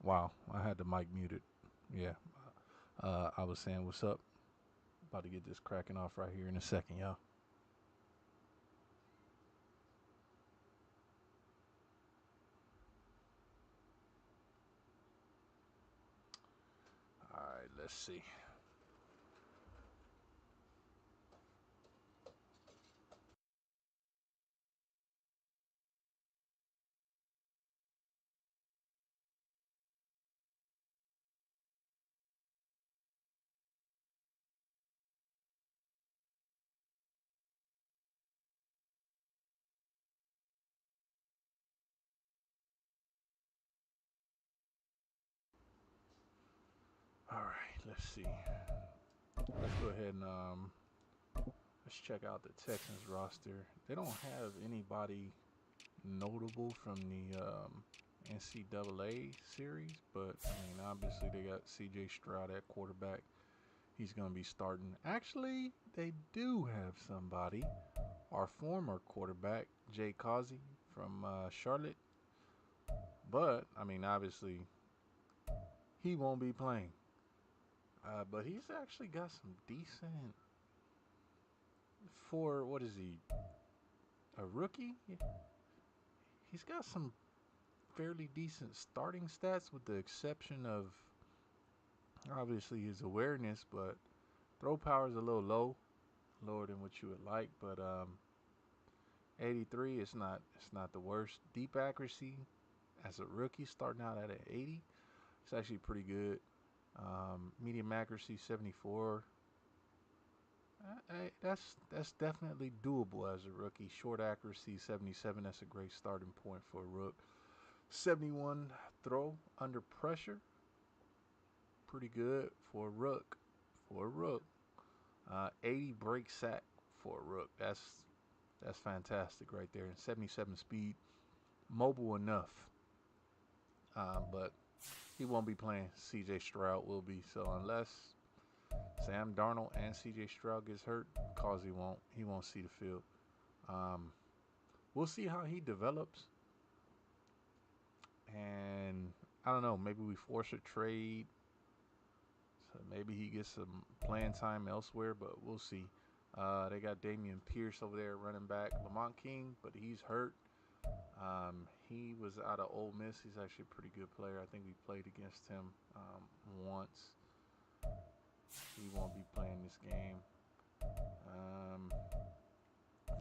Wow, I had the mic muted. Yeah. I was saying what's up. About to get this cracking off right here in a second, y'all. All right, let's see. All right, let's see. Let's go ahead and let's check out the Texans roster. They don't have anybody notable from the NCAA series, but I mean, obviously they got C.J. Stroud at quarterback. He's going to be starting. Actually, they do have somebody. Our former quarterback, Jay Causey from Charlotte. But, I mean, obviously, he won't be playing. But he's actually got some decent. For, what is he? A rookie? He's got some fairly decent starting stats, with the exception of obviously his awareness, but throw power is a little low, lower than what you would like. But 83, it's not the worst. Deep accuracy as a rookie, starting out at an 80, it's actually pretty good. Medium accuracy 74. That's definitely doable as a rookie. Short accuracy 77. That's a great starting point for a rook. 71 throw under pressure, pretty good for a rook. For a rook, 80 break sack for a rook. That's fantastic right there. And 77 speed, mobile enough. But he won't be playing. C.J. Stroud will be. So unless Sam Darnold and C.J. Stroud gets hurt, cause he won't see the field. Um, we'll see how he develops, and I don't know. Maybe we force a trade, so maybe he gets some playing time elsewhere. But we'll see. They got Damian Pierce over there running back, Lamont King, but he's hurt. He was out of Ole Miss. He's actually a pretty good player. I think we played against him once. He won't be playing this game. Um,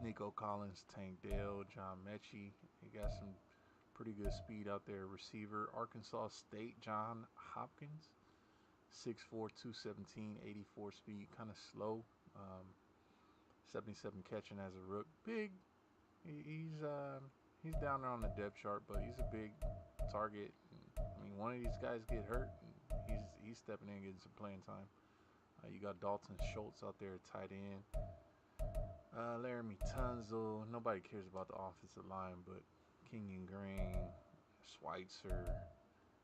Nico Collins, Tank Dell, John Mechie. He got some pretty good speed out there. Receiver, Arkansas State, John Hopkins. 6'4", 217, 84 speed, kind of slow. 77 catching as a rook. Big. He's down there on the depth chart, but he's a big target. I mean, one of these guys get hurt, and he's stepping in, getting some playing time. You got Dalton Schultz out there, tight end. Laramie Tunzel. Nobody cares about the offensive line, but Kenyon Green, Schweitzer,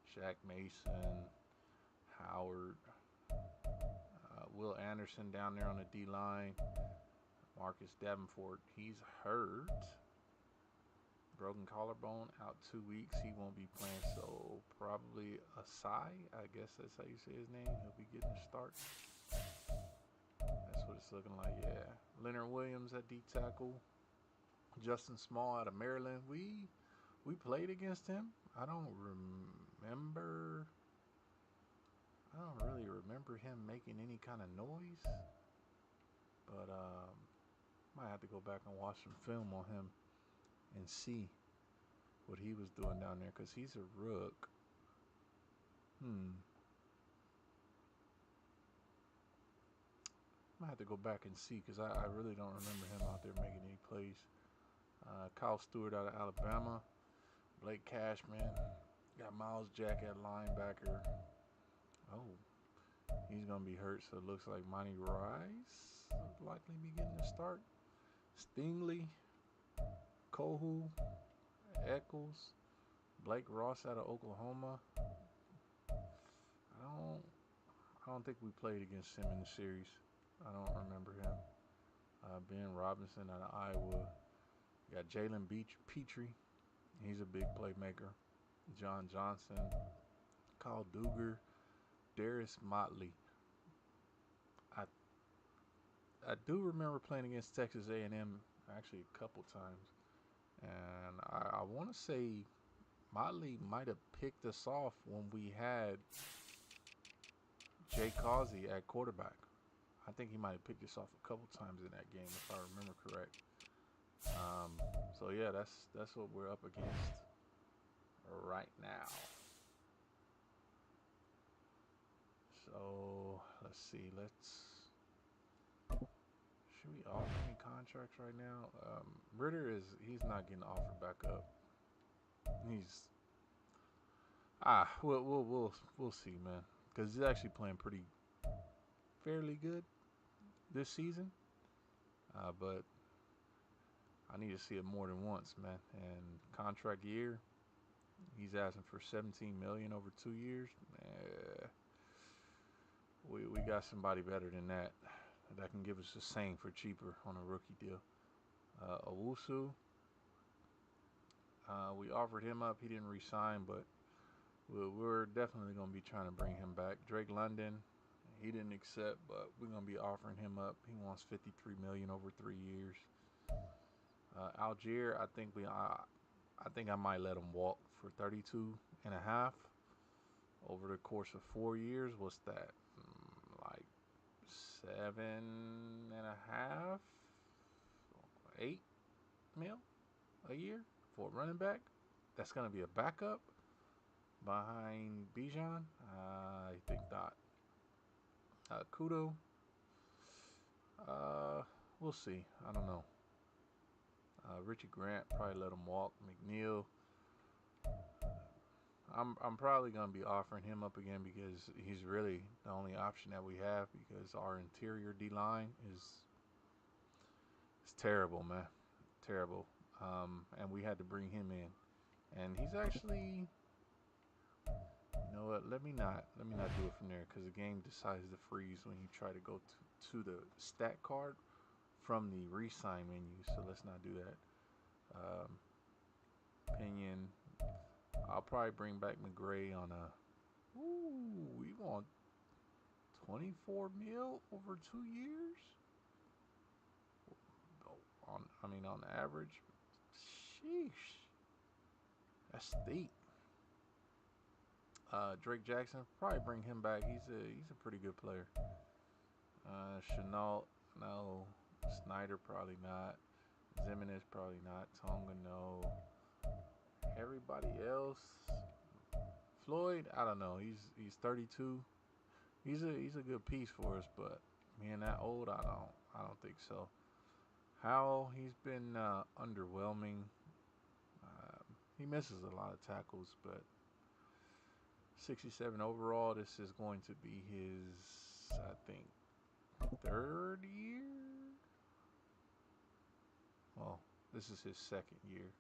Shaq Mason, Howard, Will Anderson down there on the D line. Marcus Davenport, he's hurt. Broken collarbone, out 2 weeks. He won't be playing, so probably Asai. I guess that's how you say his name. He'll be getting a start. That's what it's looking like, yeah. Leonard Williams at D tackle. Justin Small out of Maryland. We played against him. Remember. I don't really remember him making any kind of noise, but might have to go back and watch some film on him and see what he was doing down there, because he's a rook. Might have to go back and see, because I really don't remember him out there making any plays. Kyle Stewart out of Alabama. Blake Cashman. Got Miles Jack at linebacker. Oh, he's going to be hurt, so it looks like Monty Rice will likely be getting a start. Stingley, Kohu, Eccles, Blake Ross out of Oklahoma. I don't think we played against him in the series. I don't remember him. Ben Robinson out of Iowa. Got Jalen Petrie. He's a big playmaker. John Johnson. Kyle Duger, Darius Motley. I I do remember playing against Texas A&M actually a couple times, and I want to say Motley might have picked us off when we had Jay Causey at quarterback. I think he might have picked us off a couple times in that game, if I remember correct. So yeah, that's what we're up against right now. So let's see. Should we offer any contracts right now? Ritter he's not getting offered back up. We'll see, man, because he's actually playing fairly good this season. But I need to see it more than once, man. And contract year, he's asking for $17 million over 2 years. We got somebody better than that can give us the same for cheaper on a rookie deal. Owusu, we offered him up. He didn't re-sign, but we're definitely going to be trying to bring him back. Drake London, he didn't accept, but we're going to be offering him up. He wants $53 million over 3 years. Algier, I think I might let him walk for 32 and a half over the course of 4 years. What's that? Like 7.5, 8 mil a year for a running back. That's gonna be a backup behind Bijan. I think not. Kudo. We'll see. I don't know. Richie Grant, probably let him walk. McNeil, I'm probably gonna be offering him up again because he's really the only option that we have, because our interior D line is terrible, man, terrible. And we had to bring him in, and he's actually, you know what? Let me not do it from there, because the game decides to freeze when you try to go to the stat card from the re-sign menu. So let's not do that. Pinion. I'll probably bring back McGray on a. Ooh, we want 24 mil over 2 years. On average. Sheesh, that's steep. Drake Jackson, probably bring him back. He's a pretty good player. Chenault, no. Snyder, probably not. Zimenez, probably not. Tonga, no. Everybody else, Floyd, I don't know. He's 32. He's a good piece for us, but being that old, I don't think so. Howell, he's been underwhelming. He misses a lot of tackles, but 67 overall. This is going to be his, I think, 3rd year. Well, this is his 2nd year.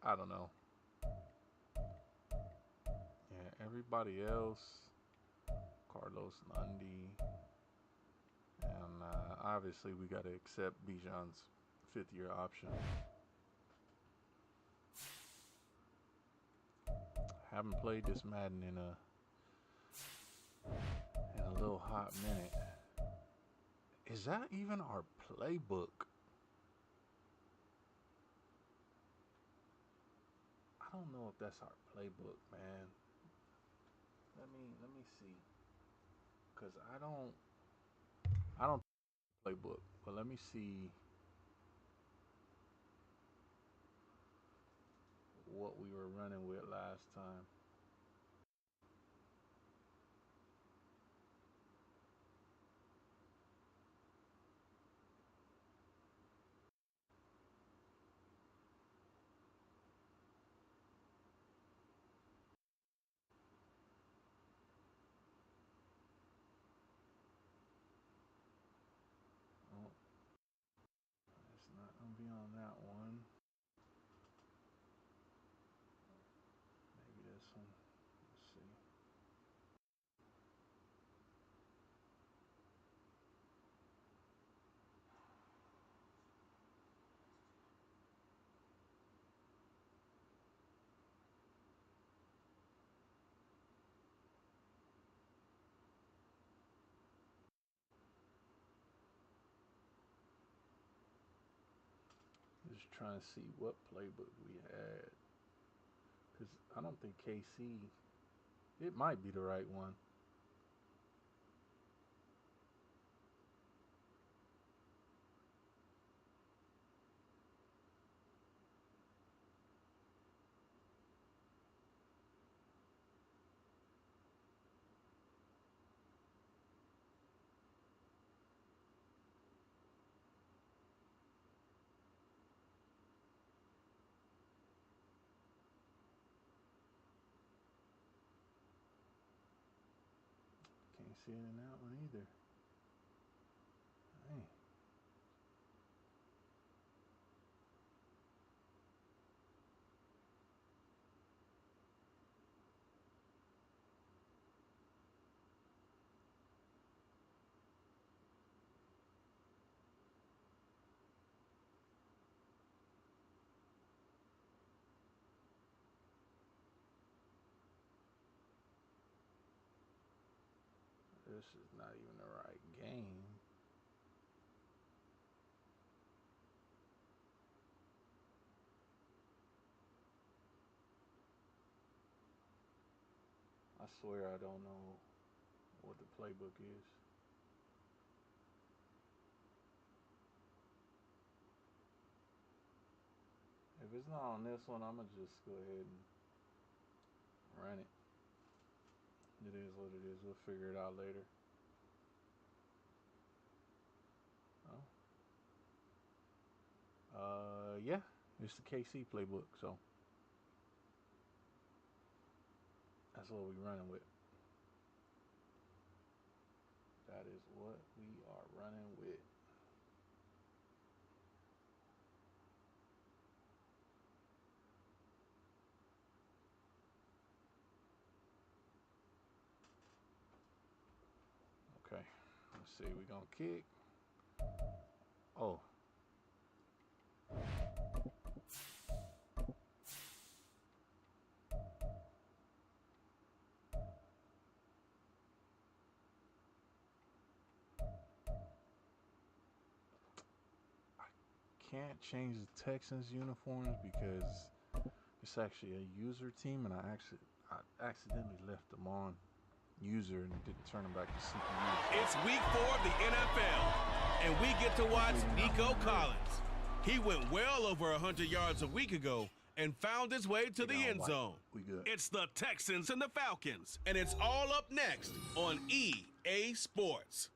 I don't know. Yeah, everybody else, Carlos Lundy, and obviously we got to accept Bijan's 5th-year option. Haven't played this Madden in a little hot minute. Is that even our playbook? I don't know if that's our playbook, man. Let me see, cause I don't playbook, but let me see what we were running with last time. Oh, it's not gonna be on that one. Maybe this one. Let's see. just trying to see what playbook we had. Because I don't think KC, it might be the right one. Can't see it in that one either. Dang. This is not even the right game. I swear I don't know what the playbook is. If it's not on this one, I'm going to just go ahead and run it. It is what it is. We'll figure it out later. Oh. Yeah, it's the KC playbook, so that's what we're running with. That is what we are running with. Okay, let's see. We're gonna kick. Oh. Can't change the Texans uniforms because it's actually a user team, and I accidentally left them on user and didn't turn them back to CPU. It's week 4 of the NFL, and we get to watch Nico Collins. He went well over 100 yards a week ago and found his way to the end zone. We good. It's the Texans and the Falcons, and it's all up next on EA Sports.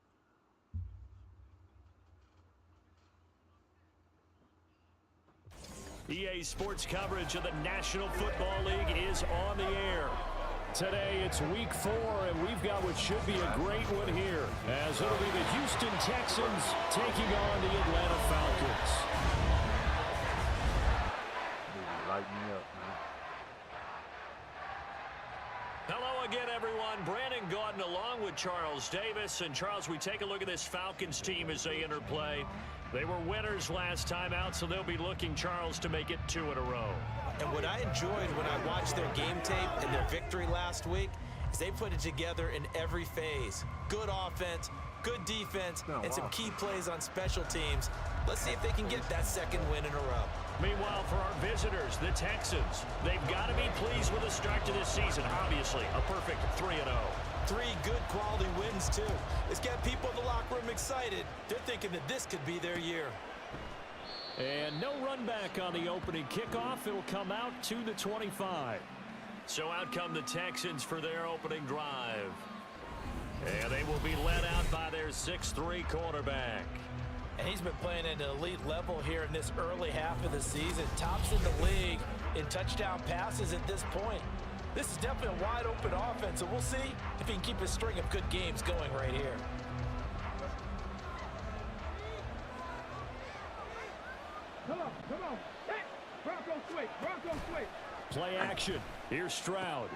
EA Sports coverage of the National Football League is on the air. Today it's week 4, and we've got what should be a great one here, as it'll be the Houston Texans taking on the Atlanta Falcons. Light me up, man. Hello again, everyone. Brandon Gaudin along with Charles Davis. And Charles, we take a look at this Falcons team as they enter play. They were winners last time out, so they'll be looking, Charles, to make it 2 in a row. And what I enjoyed when I watched their game tape and their victory last week is they put it together in every phase. Good offense, good defense, and some key plays on special teams. Let's see if they can get that second win in a row. Meanwhile, for our visitors, the Texans, they've got to be pleased with the start to this season. Obviously, a perfect 3-0. 3 good quality wins, too. It's got people in the locker room excited. They're thinking that this could be their year. And no run back on the opening kickoff. It'll come out to the 25. So out come the Texans for their opening drive. And they will be led out by their 6'3" quarterback. And he's been playing at an elite level here in this early half of the season. Tops in the league in touchdown passes at this point. This is definitely a wide-open offense, so we'll see if he can keep a string of good games going right here. Come on. Hey, Bronco switch. Play action. Here's Stroud.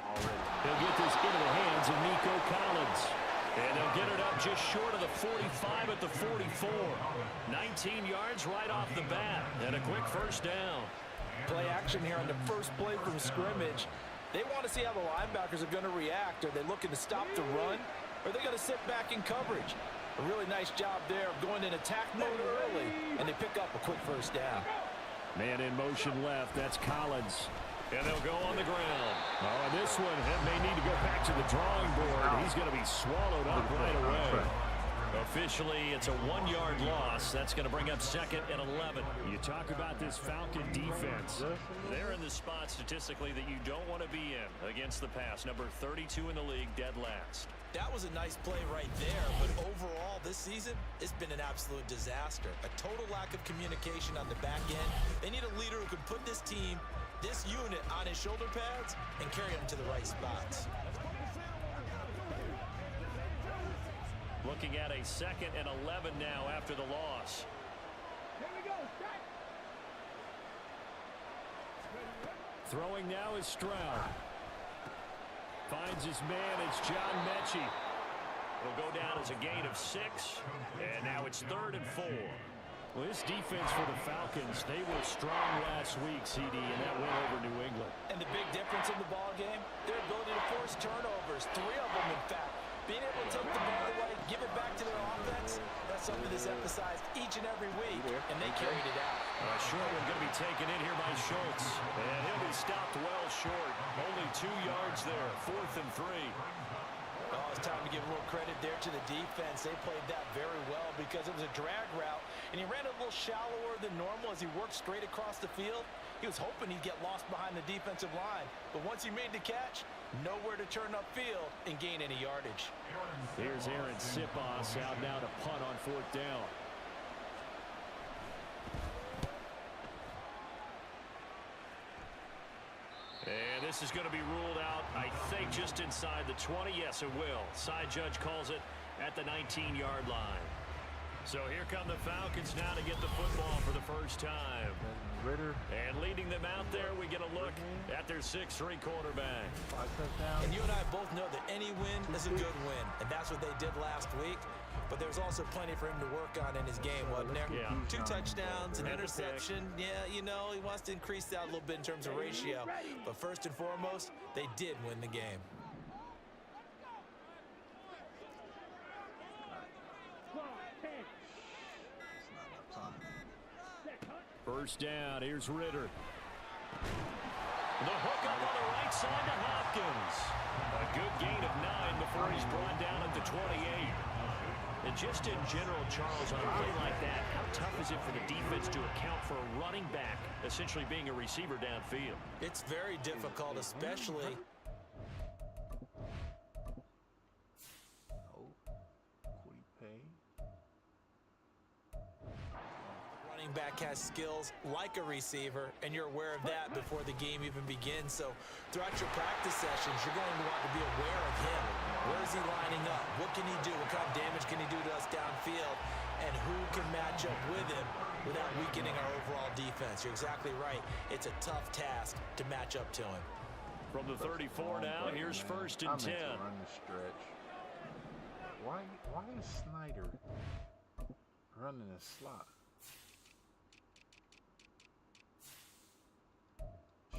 He'll get this into the hands of Nico Collins. And they'll get it up just short of the 45 at the 44. 19 yards right off the bat. And a quick first down. Play action here on the first play from scrimmage. They want to see how the linebackers are going to react. Are they looking to stop the run? Or are they going to sit back in coverage? A really nice job there of going in attack mode early. And they pick up a quick first down. Man in motion left. That's Collins. And they'll go on the ground. Oh, and this one may need to go back to the drawing board. He's going to be swallowed up right away. Officially, it's a 1-yard loss. That's going to bring up 2nd and 11. You talk about this Falcon defense. They're in the spot statistically that you don't want to be in against the pass. Number 32 in the league, dead last. That was a nice play right there, but overall this season, it's been an absolute disaster. A total lack of communication on the back end. They need a leader who can put this team, this unit, on his shoulder pads and carry them to the right spots. Looking at a 2nd and 11 now after the loss. Here we go, strike. Throwing now is Stroud. Finds his man. It's John Mechie. Will go down as a gain of 6. And now it's 3rd and 4. Well, this defense for the Falcons, they were strong last week, CD, and that went over New England. And the big difference in the ball game, their ability to force turnovers, 3 of them in fact. Being able to take the ball away, give it back to their offense, that's something that's emphasized each and every week, and they carried it out. A short one going to be taken in here by Schultz, and he'll be stopped well short. Only 2 yards there, 4th and 3. Oh, it's time to give a little credit there to the defense. They played that very well because it was a drag route, and he ran a little shallower than normal as he worked straight across the field. He was hoping he'd get lost behind the defensive line, but once he made the catch, nowhere to turn upfield and gain any yardage. Here's Aaron Sabos out now to punt on 4th down. And this is going to be ruled out, I think, just inside the 20. Yes, it will. Side judge calls it at the 19-yard line. So here come the Falcons now to get the football for the first time. Ritter. And leading them out there, we get a look at their 6'3" quarterback. 5 touchdowns. And you and I both know that any win is a good win, and that's what they did last week. But there's also plenty for him to work on in his game, wasn't there? Yeah. 2 touchdowns, an interception. Yeah, you know, he wants to increase that a little bit in terms of ratio. But first and foremost, they did win the game. First down, here's Ritter. The hook up on the right side to Hopkins. A good gain of 9 before he's brought down at the 28. And just in general, Charles, on a play like that, how tough is it for the defense to account for a running back essentially being a receiver downfield? It's very difficult, especially... Back has skills like a receiver, and you're aware of that before the game even begins. So throughout your practice sessions, you're going to want to be aware of him. Where is he lining up? What can he do? What kind of damage can he do to us downfield? And who can match up with him without weakening our overall defense? You're exactly right. It's a tough task to match up to him. From the 34 now, here's 1st and 10. Run the stretch. Why is Snyder running a slot?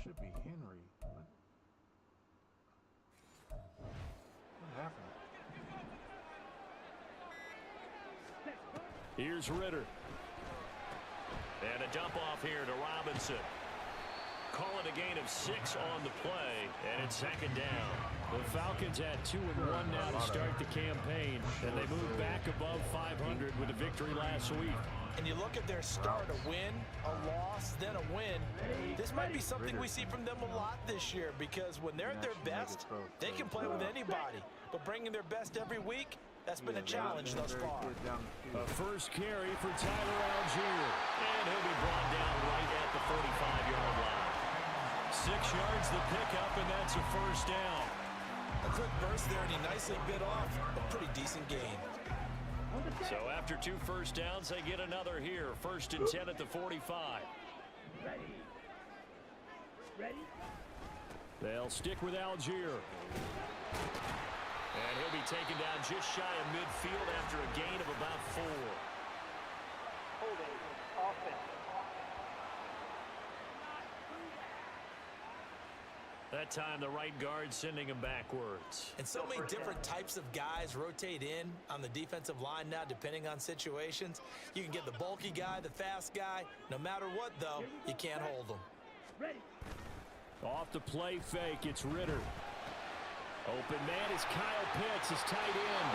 Should be Henry. What happened? Here's Ritter. And a dump off here to Robinson. Call it a gain of 6 on the play, and it's 2nd down. The Falcons had 2-1 now to start the campaign, and they moved back above 500 with a victory last week. And you look at their start, a win, a loss, then a win. This might be something we see from them a lot this year because when they're at their best, they can play with anybody. But bringing their best every week, that's been a challenge thus far. A first carry for Tyler Algier. And he'll be brought down right at the 45-yard line. 6 yards the pickup, and that's a first down. A quick burst there, and he nicely bit off a pretty decent gain. So after 2 first downs, they get another here. 1st and 10 at the 45. Ready? They'll stick with Algier. And he'll be taken down just shy of midfield after a gain of about 4. Holding offense. That time the right guard sending him backwards. And so many different types of guys rotate in on the defensive line now, depending on situations. You can get the bulky guy, the fast guy. No matter what, though, you can't hold them. Ready. Off the play fake, it's Ritter. Open man is Kyle Pitts, his tight end.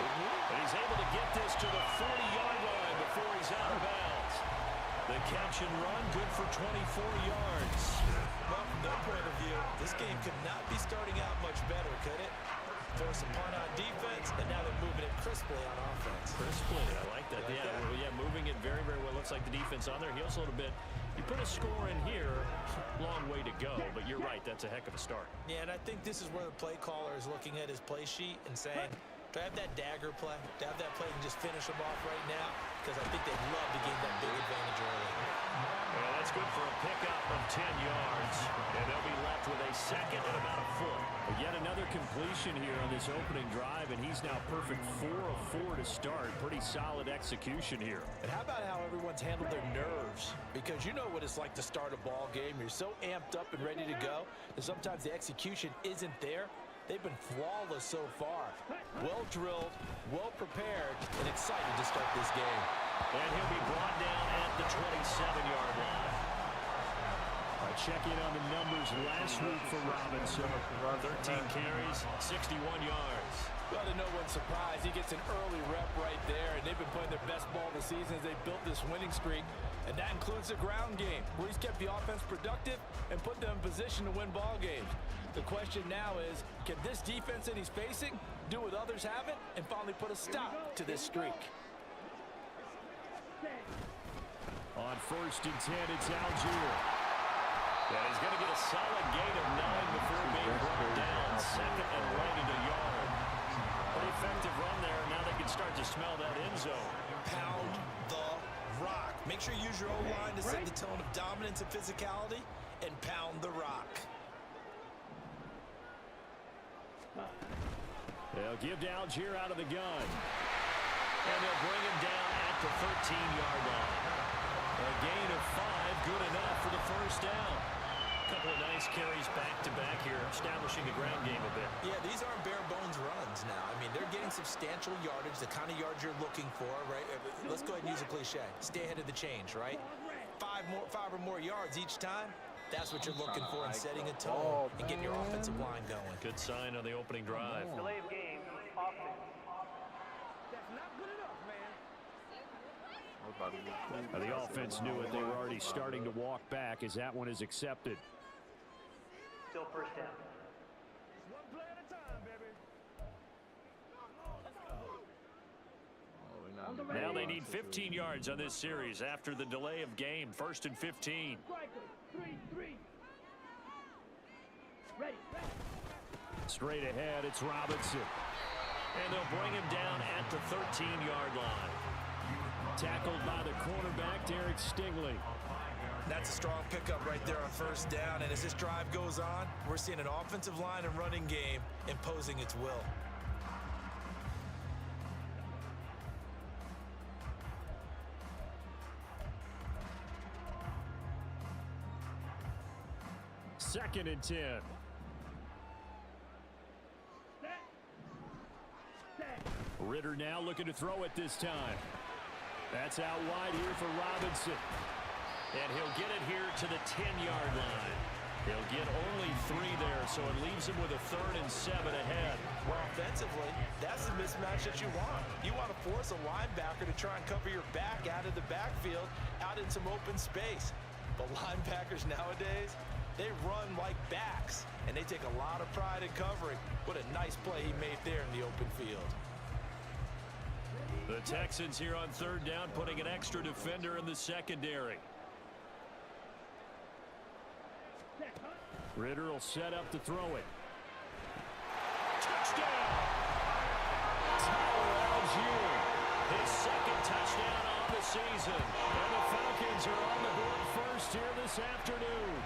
And he's able to get this to the 40-yard line before he's out of bounds. The catch and run, good for 24 yards. Well, from their point of view, this game could not be starting out much better, could it? Force a punt on defense, and now they're moving it crisply on offense. Crisply, I like that. Yeah, moving it very, very well. Looks like the defense on there heals a little bit. You put a score in here, long way to go, but you're right, that's a heck of a start. Yeah, and I think this is where the play caller is looking at his play sheet and saying, do I have that dagger play? Do I have that play and just finish them off right now? Because I think they'd love to gain that big advantage early. Well, that's good for a pickup of 10 yards, and they'll be left with a second and about a foot. But yet another completion here on this opening drive, and he's now perfect 4 of 4 to start. Pretty solid execution here. And how about how everyone's handled their nerves? Because you know what it's like to start a ball game. You're so amped up and ready to go that sometimes the execution isn't there. They've been flawless so far. Well drilled, well prepared, and excited to start this game. And he'll be brought down at the 27-yard line. All right, check in on the numbers last week for Robinson. 13 carries, 61 yards. Well, to no one's surprise, he gets an early rep right there, and they've been playing their best ball of the season as they built this winning streak, and that includes the ground game, where he's kept the offense productive and put them in position to win ball games. The question now is, can this defense that he's facing do what others haven't and finally put a stop to this streak? On 1st and 10, it's Algier. And he's going to get a solid gain of 9 before being brought down. Second and right into yard. Pretty effective run there. Now they can start to smell that end zone. Pound the rock. Make sure you use your O-line to set the tone of dominance and physicality, and pound the rock. They'll give to Algier out of the gun. And they'll bring him down at the 13-yard line. A gain of 5, good enough for the first down. A couple of nice carries back-to-back here, establishing the ground game a bit. Yeah, these aren't bare-bones runs now. I mean, they're getting substantial yardage, the kind of yards you're looking for, right? Let's go ahead and use a cliche. Stay ahead of the change, right? 5 or more yards each time. That's what you're looking for in setting a tone and getting your offensive line going. Good sign on the opening drive. Delay of game, offense. That's not good enough, man. The offense knew it. They were already starting to walk back as that one is accepted. Still first down. One play at a time, baby. Now they need 15 yards on this series after the delay of game. 1st and 15. 3. Ready. Straight ahead, it's Robinson. And they'll bring him down at the 13-yard line. Tackled by the cornerback, Derek Stingley. That's a strong pickup right there on 1st down. And as this drive goes on, we're seeing an offensive line and running game imposing its will. Second and 10. Ritter now looking to throw it this time. That's out wide here for Robinson. And he'll get it here to the 10-yard line. He'll get only 3 there, so it leaves him with a 3rd and 7 ahead. Well, offensively, that's the mismatch that you want. You want to force a linebacker to try and cover your back out of the backfield, out in some open space. But linebackers nowadays, they run like backs, and they take a lot of pride in covering. What a nice play he made there in the open field. The Texans here on 3rd down, putting an extra defender in the secondary. Ritter will set up to throw it. Touchdown! Tyler Algier, his 2nd touchdown on the season. And the Falcons are on the board first here this afternoon.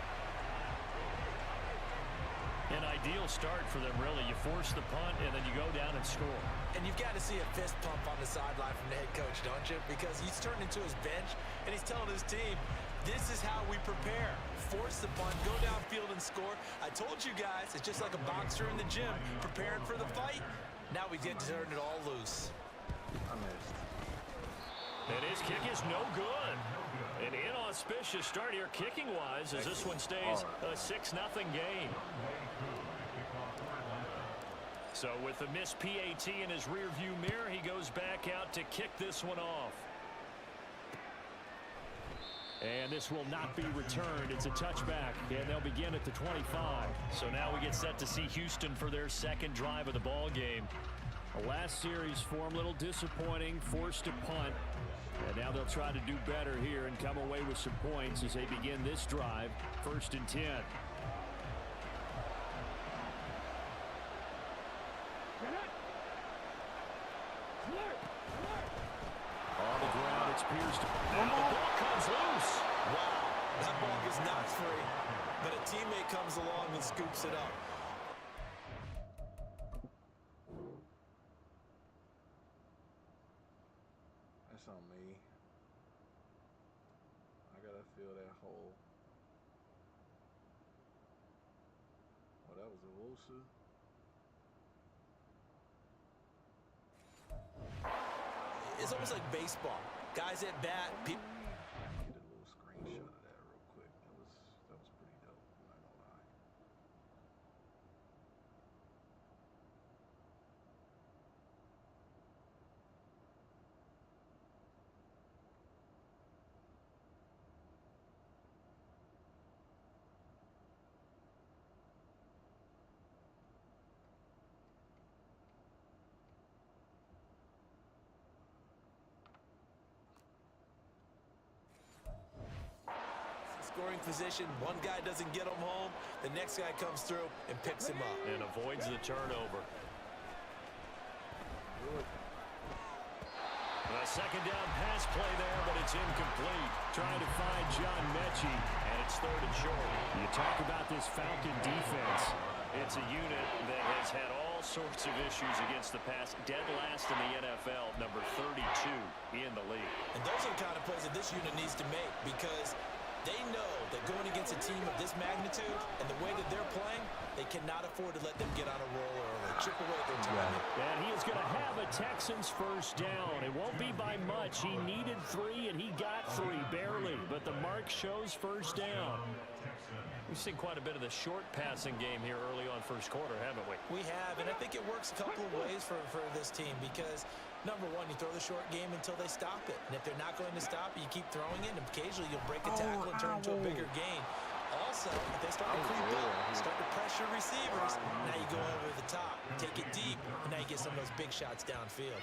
An ideal start for them, really. You force the punt, and then you go down and score. And you've got to see a fist pump on the sideline from the head coach, don't you? Because he's turned into his bench, and he's telling his team, this is how we prepare. Force force the punt, go downfield and score. I told you guys, it's just like a boxer in the gym preparing for the fight. Now we get to turn it all loose. I missed. And his kick is no good. An inauspicious start here kicking-wise as this one stays a 6-0 game. So with the missed PAT in his rearview mirror, he goes back out to kick this one off. And this will not be returned. It's a touchback, and they'll begin at the 25. So now we get set to see Houston for their second drive of the ball game. The last series for them, a little disappointing, forced to punt. And now they'll try to do better here and come away with some points as they begin this drive, 1st and 10. On the ground, it's Pierce. And the ball comes loose. Wow, that ball is not free. But a teammate comes along and scoops it up. That's on me. I gotta fill that hole. Oh, that was a Wilson. It's almost like baseball. Guys at bat, people. Get a little screenshot of that real quick. That was pretty dope. I'm not gonna lie. Scoring position, one guy doesn't get him home, the next guy comes through and picks him up. And avoids the turnover. A second down pass play there, but it's incomplete. Trying to find John Mechie, and it's 3rd and short. You talk about this Falcon defense. It's a unit that has had all sorts of issues against the pass. Dead last in the NFL, number 32 in the league. And those are the kind of plays that this unit needs to make because they know that going against a team of this magnitude and the way that they're playing, they cannot afford to let them get on a roll early. Chip away at their time. And he is going to have a Texans first down. It won't be by much. He needed 3, and he got 3, barely. But the mark shows first down. We've seen quite a bit of the short passing game here early on first quarter, haven't we? We have, and I think it works a couple of ways for this team because, number one, you throw the short game until they stop it. And if they're not going to stop it, you keep throwing it, and occasionally you'll break a tackle and turn into a bigger gain. Also, if they start to creep up, start to pressure receivers, now you go over the top, take it deep, and now you get some of those big shots downfield.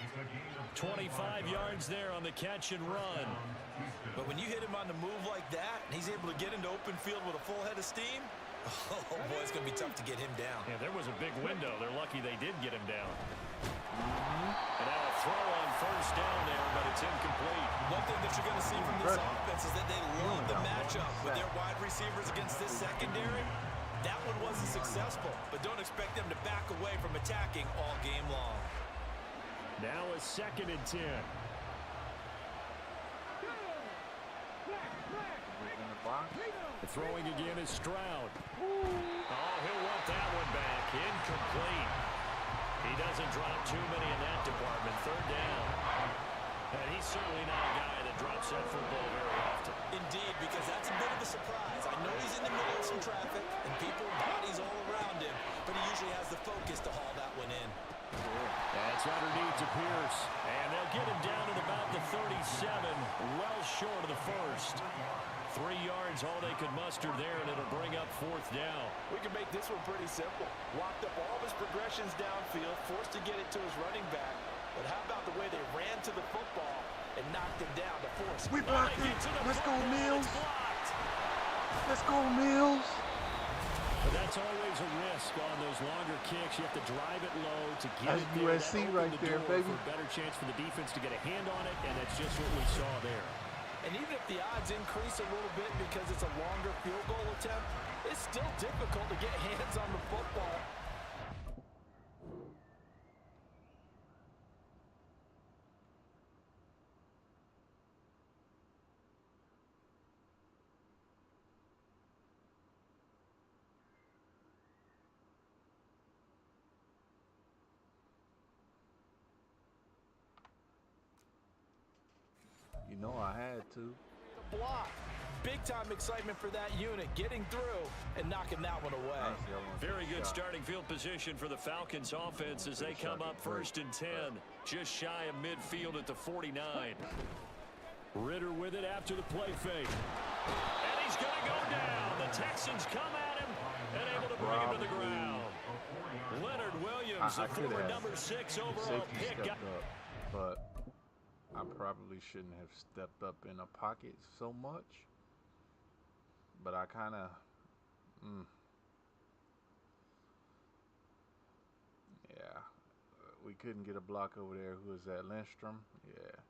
25 yards there on the catch and run. But when you hit him on the move like that, and he's able to get into open field with a full head of steam, oh boy, it's going to be tough to get him down. Yeah, there was a big window. They're lucky they did get him down. And now a throw on first down there, but it's incomplete. One thing that you're going to see from this offense is that they love the matchup with their wide receivers against this secondary. That one wasn't successful, but don't expect them to back away from attacking all game long. Now a 2nd and 10. Throwing again is Stroud. Oh, he'll want that one back. Incomplete. He doesn't drop too many in that department. 3rd down. And he's certainly not a guy that drops that football very often. Indeed, because that's a bit of a surprise. I know he's in the middle of some traffic and people, bodies all around him, but he usually has the focus to haul that one in. That's underneath to Pierce. And they'll get him down at about the 37, well short of the first. 3 yards, all they could muster there, and it'll bring up 4th down. We can make this one pretty simple. Locked up all of his progressions downfield, forced to get it to his running back. But how about the way they ran to the football and knocked him down to force? We blocked it. Let's go, Mills. Let's go, Mills. But that's always a risk on those longer kicks. You have to drive it low to get that's it there. USC right there, baby. For a better chance for the defense to get a hand on it, and that's just what we saw there. And even if the odds increase a little bit because it's a longer field goal attempt, it's still difficult to get hands on the football. You know I had to. Block. Big-time excitement for that unit, getting through and knocking that one away. Honestly, Very good starting field position for the Falcons offense as they come up 1st and 10, just shy of midfield at the 49. Ritter with it after the play fake. And he's going to go down. The Texans come at him and able to bring him to the ground. Leonard Williams, the former number 6 overall pick. Stepped up, but I probably shouldn't have stepped up in a pocket so much. But I kind of, yeah, we couldn't get a block over there. Who is that, Lindstrom? Yeah.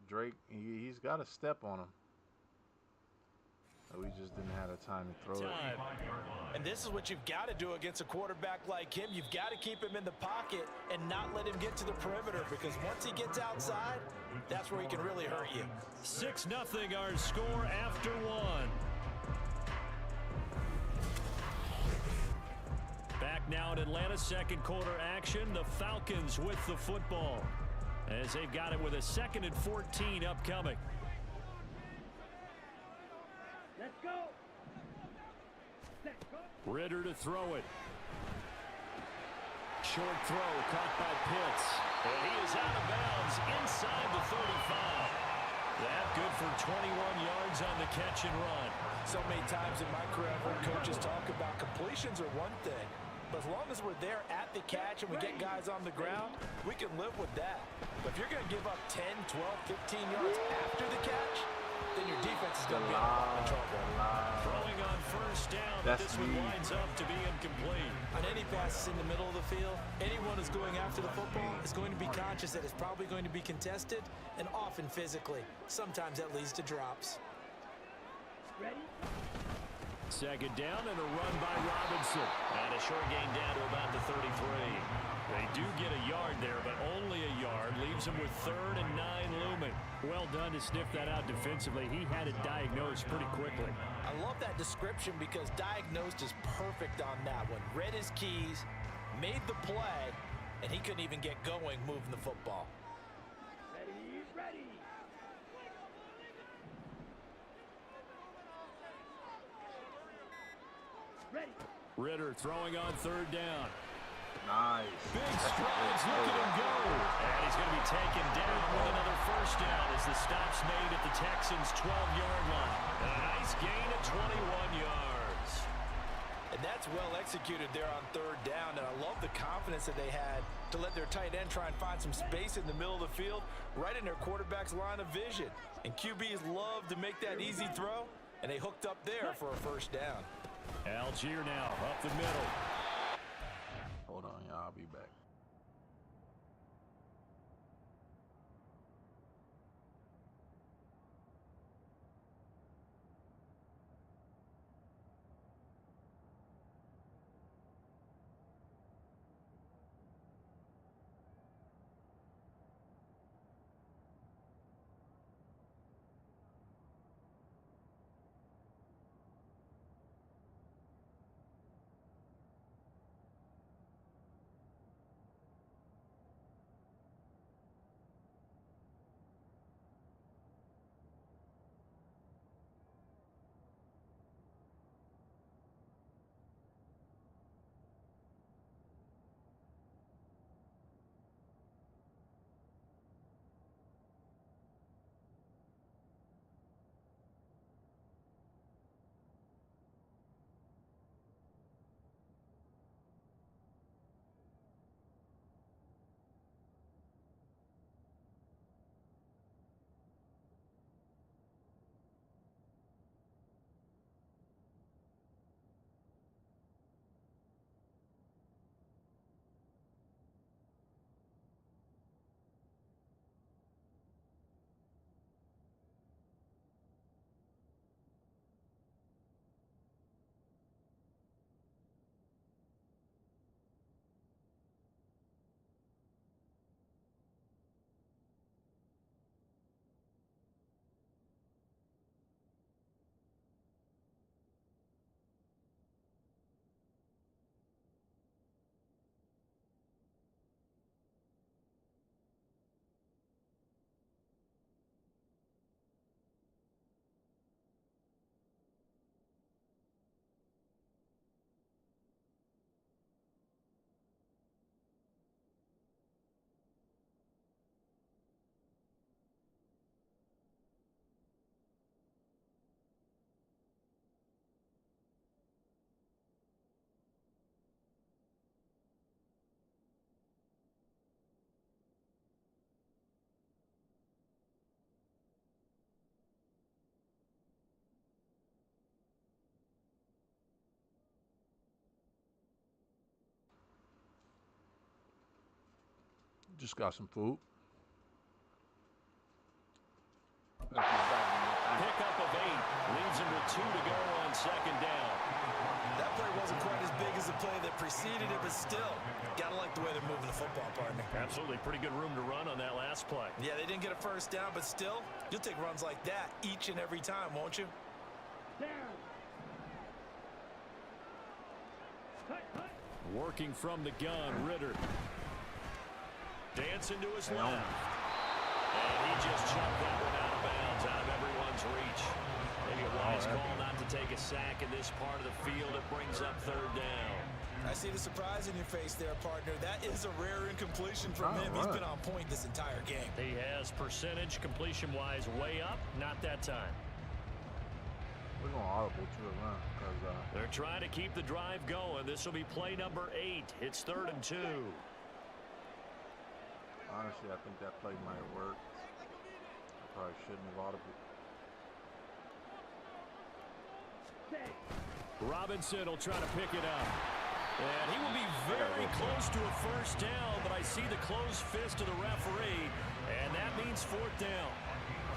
Drake, he's got a step on him. We just didn't have the time to throw it. And this is what you've got to do against a quarterback like him. You've got to keep him in the pocket and not let him get to the perimeter, because once he gets outside, that's where he can really hurt you. 6-0 our score after 1. Back now in Atlanta, second quarter action. The Falcons with the football as they've got it with a 2nd and 14 upcoming. Let's go. Ritter to throw it. Short throw caught by Pitts. And he is out of bounds inside the 35. That good for 21 yards on the catch and run. So many times in my career, I've heard coaches talk about completions are one thing, but as long as we're there at the catch and we get guys on the ground, we can live with that. But if you're going to give up 10, 12, 15 yards after the catch, then your defense is going to be in a lot of trouble. Throwing on 1st down, but this one winds up to be incomplete. On any passes in the middle of the field, anyone who's going after the football is going to be conscious that it's probably going to be contested, and often physically. Sometimes that leads to drops. Ready? 2nd down and a run by Robinson. And a short gain down to about the 33. They do get a yard there, but only a yard. Leaves them with 3rd and 9 looming. Well done to sniff that out defensively. He had it diagnosed pretty quickly. I love that description because diagnosed is perfect on that one. Read his keys, made the play, and he couldn't even get going moving the football. Ready, ready. Ready. Ritter throwing on 3rd down. Nice. Big strides, look at him go. And he's going to be taken down with another 1st down as the stop's made at the Texans' 12-yard line. And a nice gain of 21 yards. And that's well executed there on 3rd down, and I love the confidence that they had to let their tight end try and find some space in the middle of the field, right in their quarterback's line of vision. And QBs love to make that easy throw, and they hooked up there for a 1st down. Algier now up the middle. Hold on, y'all. I'll be back. Just got some food. Pickup of 8 leads him with 2 to go on second down. That play wasn't quite as big as the play that preceded it, but still, gotta like the way they're moving the football, partner. Absolutely, pretty good room to run on that last play. Yeah, they didn't get a first down, but still, you'll take runs like that each and every time, won't you? Working from the gun, Ritter. Dancing to his left. And he just chucked that one out of bounds, out of everyone's reach. Maybe a wise call not to take a sack in this part of the field. It brings up third down. I see the surprise in your face there, partner. That is a rare incompletion from him. He's been on point this entire game. He has percentage completion-wise way up. Not that time. We're going audible to a run because they're trying to keep the drive going. This will be play number 8. It's 3rd and 2. Honestly, I think that play might have worked. I probably shouldn't have audible. Robinson will try to pick it up. And he will be very close to a first down, but I see the closed fist of the referee, and that means 4th down.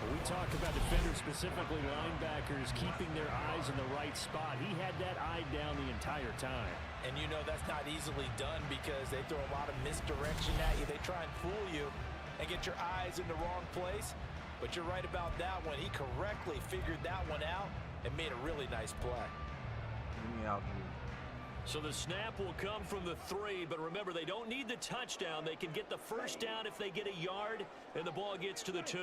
We talk about defenders, specifically linebackers, keeping their eyes in the right spot. He had that eye down the entire time. And you know that's not easily done because they throw a lot of misdirection at you. They try and fool you and get your eyes in the wrong place. But you're right about that one. He correctly figured that one out and made a really nice play. So the snap will come from the 3, but remember, they don't need the touchdown. They can get the first down if they get a yard, and the ball gets to the 2.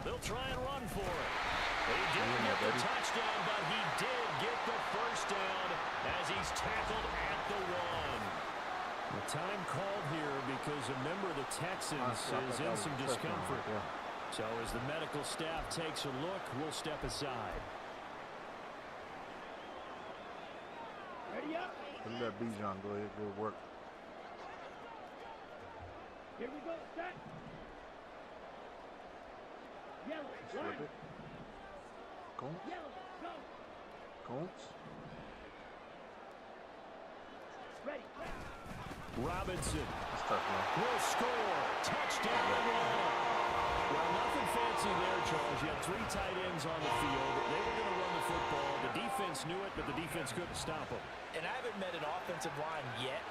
They'll try and run for it. He didn't get the touchdown, but he did get the first down as he's tackled at the 1. The time called here because a member of the Texans is in some discomfort. So as the medical staff takes a look, we'll step aside. Ready up. Let Bijan go ahead, go work. Here we go. Set. Yellow. Flip it. Combs. Yellow. Go. Combs. Ready. Robinson will score. Touchdown. Well, nothing fancy there, Charles. You had 3 tight ends on the field. They were going to run the football. The defense knew it, but the defense couldn't stop them. And I haven't met an offensive line yet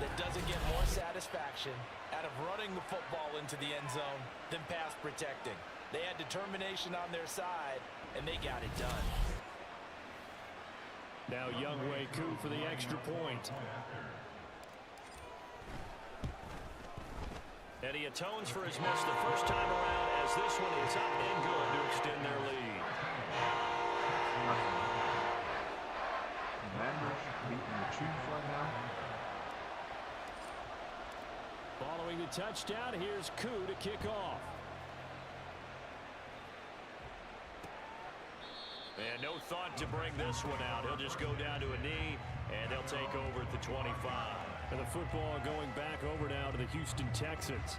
that doesn't get more satisfaction out of running the football into the end zone than pass protecting. They had determination on their side, and they got it done. Now Younghoe Koo for the extra point. And he atones for his miss the first time around as this one is up and good to extend their lead. Commanders beating the Chiefs right now. Following the touchdown, here's Koo to kick off. And no thought to bring this one out. He'll just go down to a knee, and they'll take over at the 25. And the football going back over now to the Houston Texans.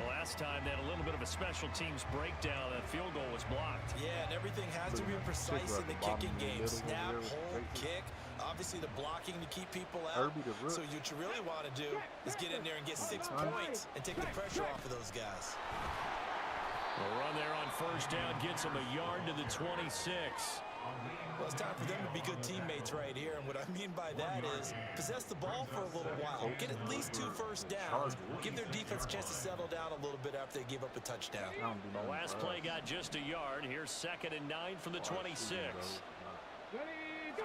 The last time they had a little bit of a special teams breakdown. That field goal was blocked. Yeah, and everything has to be precise in the kicking game. Snap, hold, kick. Obviously, the blocking to keep people out. So what you really want to do is get in there and get 6 points and take the pressure off of those guys. The run there on first down gets him a yard to the 26. Well, it's time for them to be good teammates right here, and what I mean by that is possess the ball for a little while, get at least 2 first downs, give their defense a chance to settle down a little bit after they give up a touchdown. The last play got just a yard. Here's 2nd and 9 from the 26. Ready, go.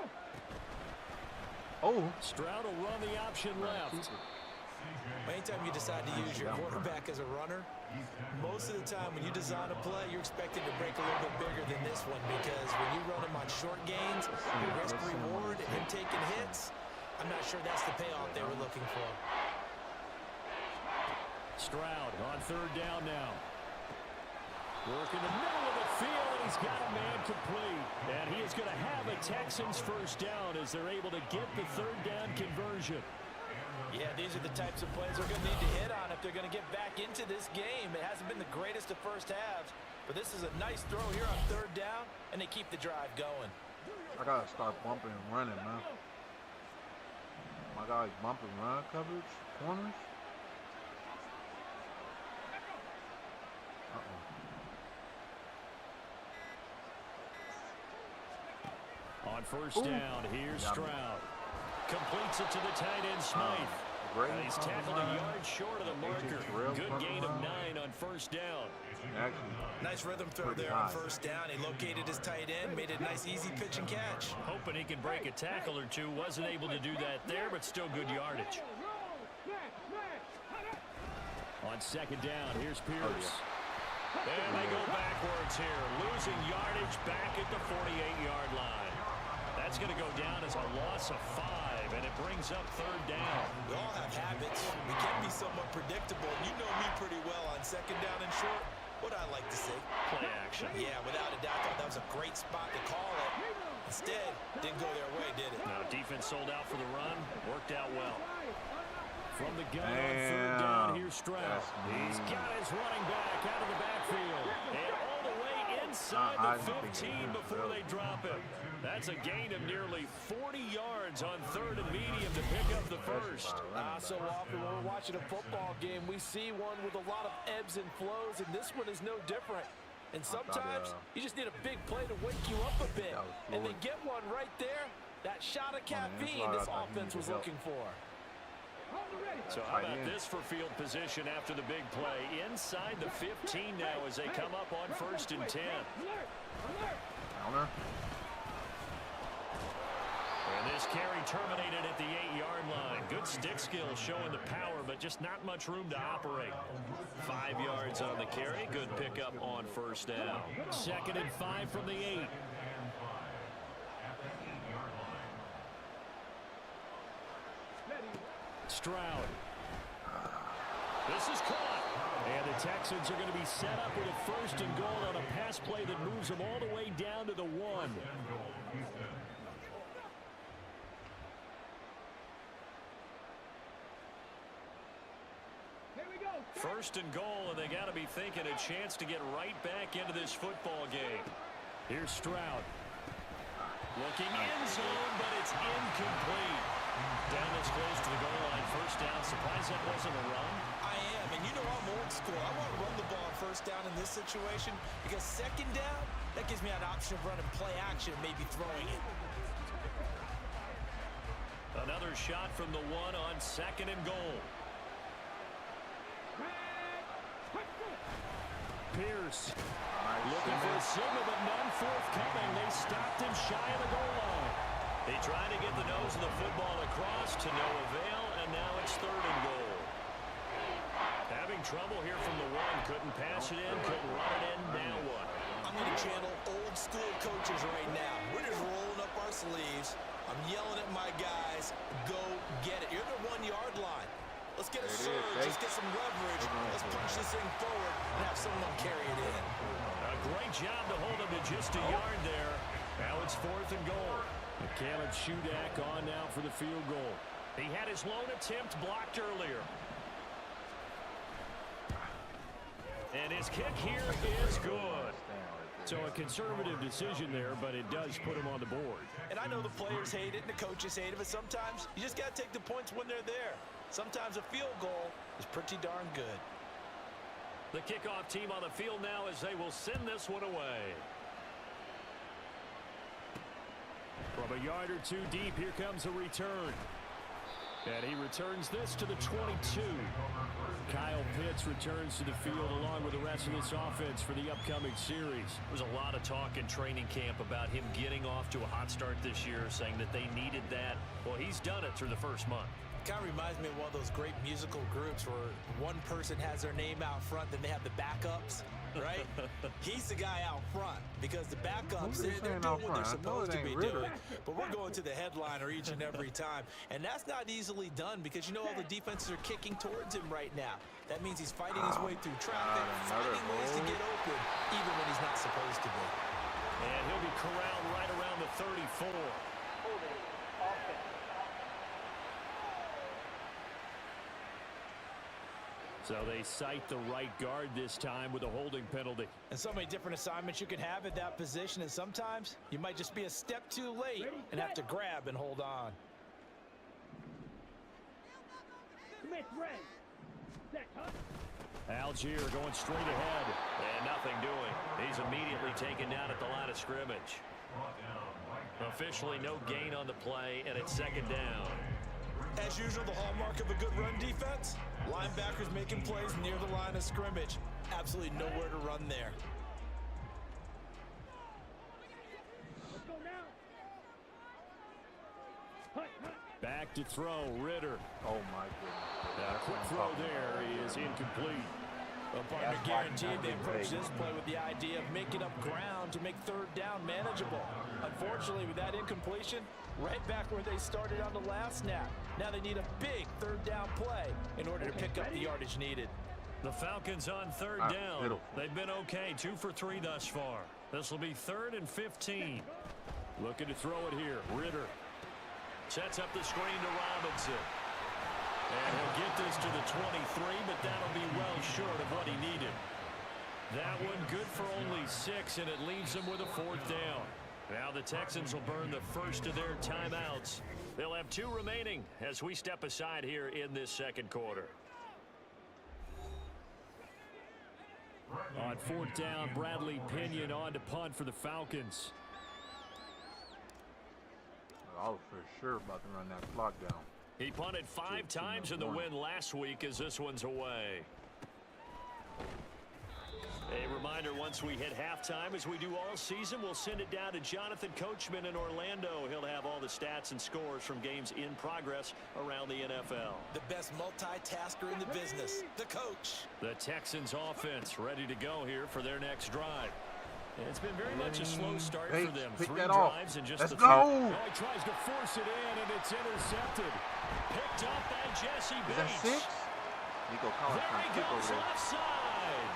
Oh, Stroud will run the option left. Anytime you decide to use your quarterback as a runner, most of the time when you design a play, you're expected to break a little bit bigger than this one because when you run him on short gains, your risk-reward and taking hits, I'm not sure that's the payoff they were looking for. Stroud on 3rd down now. Work in the middle of the field, and he's got a man complete. And he is going to have a Texans first down as they're able to get the 3rd down conversion. Yeah, these are the types of plays they're going to need to hit on if they're going to get back into this game. It hasn't been the greatest of first halves, but this is a nice throw here on 3rd down, and they keep the drive going. I got to start bumping and running, man. My guy's bumping run coverage, corners. On first down, here's Stroud. Completes it to the tight end, Smythe. He's tackled a yard short of the marker. Good gain of 9 on first down. Nice rhythm throw there on first down. He located his tight end, made a nice easy pitch and catch. Hoping he can break a tackle or two. Wasn't able to do that there, but still good yardage. On second down, here's Pierce. And they go backwards here. Losing yardage back at the 48-yard line. That's going to go down as a loss of 5, and it brings up third down. We all have habits. We can be somewhat predictable. You know me pretty well on second down and short. What I like to see. Play action. Yeah, without a doubt. I thought that was a great spot to call it. Instead, didn't go their way, did it? No, defense sold out for the run. Worked out well. From the gun on third down, here's Stroud. He's got his running back out of the backfield. And all the way inside the 15 before they drop him. That's a gain of nearly 40 yards on third and medium to pick up the first. So often when we're watching a football game, we see one with a lot of ebbs and flows, and this one is no different. And sometimes you just need a big play to wake you up a bit. And they get one right there. That shot of caffeine this offense was looking for. So how about this for field position after the big play? Inside the 15 now as they come up on first and 10. Counter. And this carry terminated at the 8-yard line. Good stick skills showing the power, but just not much room to operate. 5 yards on the carry. Good pickup on first down. Second and 5 from the 8. Stroud. This is caught. And the Texans are going to be set up with a first and goal on a pass play that moves them all the way down to the 1. First and goal, and they got to be thinking a chance to get right back into this football game. Here's Stroud. Looking end zone, but it's incomplete. Down this close to the goal line. First down. Surprised that wasn't a run. I am, and you know I'm old school. I want to run the ball first down in this situation because second down, that gives me an option of running play action, maybe throwing it. Another shot from the 1 on second and goal. Pierce looking for a signal, but none forthcoming. They stopped him shy of the goal line. They tried to get the nose of the football across to no avail, and now it's third and goal. Having trouble here from the 1. Couldn't pass it in, couldn't run it in. Now what? I'm going to channel old school coaches right now. We're just rolling up our sleeves. I'm yelling at my guys, go get it. You're the 1-yard line. Let's get a surge. Let's get some leverage. Let's punch this thing forward and have someone carry it in. A great job to hold him to just a yard there. Now it's fourth and goal. Caleb Shudak on now for the field goal. He had his lone attempt blocked earlier. And his kick here is good. So a conservative decision there, but it does put him on the board. And I know the players hate it and the coaches hate it, but sometimes you just got to take the points when they're there. Sometimes a field goal is pretty darn good. The kickoff team on the field now as they will send this one away. From a yard or two deep, here comes a return. And he returns this to the 22. Kyle Pitts returns to the field along with the rest of this offense for the upcoming series. There's a lot of talk in training camp about him getting off to a hot start this year, saying that they needed that. Well, he's done it through the first month. Kind of reminds me of one of those great musical groups where one person has their name out front, then they have the backups, right? He's the guy out front because the backups, they're doing what they're supposed to be doing. But we're going to the headliner each and every time. And that's not easily done because you know all the defenses are kicking towards him right now. That means he's fighting his way through traffic, finding ways to get open, even when he's not supposed to be. And he'll be corralled right around the 34. Holding offense. So they cite the right guard this time with a holding penalty. And so many different assignments you can have at that position, and sometimes you might just be a step too late and have to grab and hold on. Algier going straight ahead. And nothing doing. He's immediately taken down at the line of scrimmage. Officially no gain on the play, and it's second down. As usual, the hallmark of a good run defense, linebackers making plays near the line of scrimmage. Absolutely nowhere to run there. Back to throw, Ritter. Oh my goodness. Quick throw there is incomplete. Well, partner guaranteed they approach this play with the idea of making up ground to make third down manageable. Unfortunately, with that incompletion, right back where they started on the last snap. Now they need a big third down play in order to pick up the yardage needed. The Falcons on third down. They've been okay, 2 for 3 thus far. This will be 3rd and 15. Looking to throw it here, Ritter. Sets up the screen to Robinson. And he'll get this to the 23, but that'll be well short of what he needed. That one good for only 6, and it leaves them with a 4th down. Now the Texans will burn the first of their timeouts. They'll have 2 remaining as we step aside here in this second quarter. On 4th down, Bradley Pinion on to punt for the Falcons. I was for sure about to run that clock down. He punted 5 times in the win last week as this one's away. A reminder, once we hit halftime, as we do all season, we'll send it down to Jonathan Coachman in Orlando. He'll have all the stats and scores from games in progress around the NFL. The best multitasker in the business, the coach. The Texans offense ready to go here for their next drive. It's been very much a slow start for them. 3 drives and just Let's the go. Now he tries to force it in, and it's intercepted. Picked up by Jesse Bates. Is that 6? Nico Collins There trying he to kick over goes there. offside.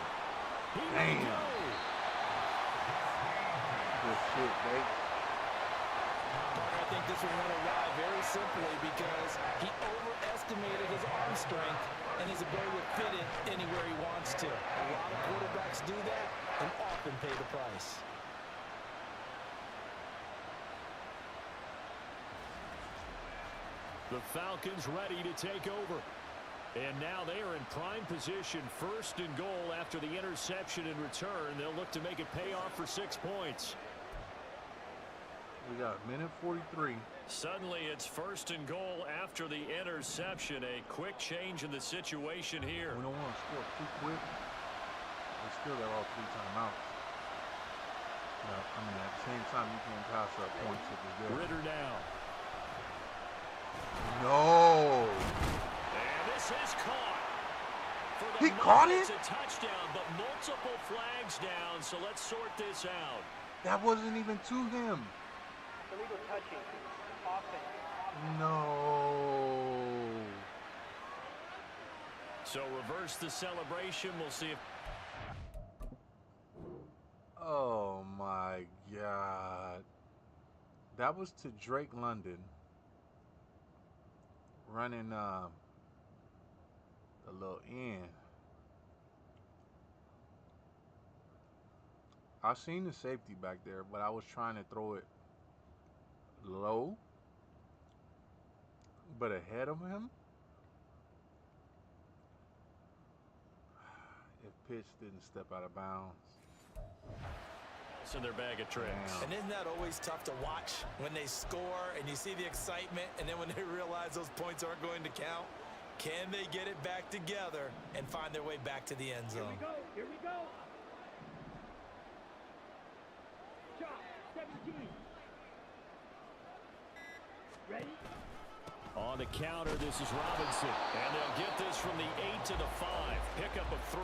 Here we Damn. go. Good shit, Bates. I think this will run awry very simply because he overestimated his arm strength and his ability to fit it anywhere he wants to. A lot of quarterbacks do that and often pay the price. The Falcons ready to take over. And now they are in prime position, 1st and goal after the interception in return. They'll look to make it pay off for 6 points. We got a minute 43. Suddenly it's 1st and goal after the interception. A quick change in the situation here. We don't want to score too quick. We still got all 3 timeouts. But, I mean, at the same time, you can pass up points if you're good. Ritter now. No. And this is caught. For the He caught it? It's a touchdown, but multiple flags down, so let's sort this out. That wasn't even to him. Illegal touching. Offense. No. So reverse the celebration. We'll see if... Oh my God. That was to Drake London. Running a little in. I seen the safety back there, but I was trying to throw it low, but ahead of him. If Pitts didn't step out of bounds. It's in their bag of tricks. And isn't that always tough to watch when they score and you see the excitement, and then when they realize those points aren't going to count? Can they get it back together and find their way back to the end zone? Here we go. Here we go. Shot. 17. Ready? On the counter, this is Robinson. And they'll get this from the 8 to the 5. Pickup of 3.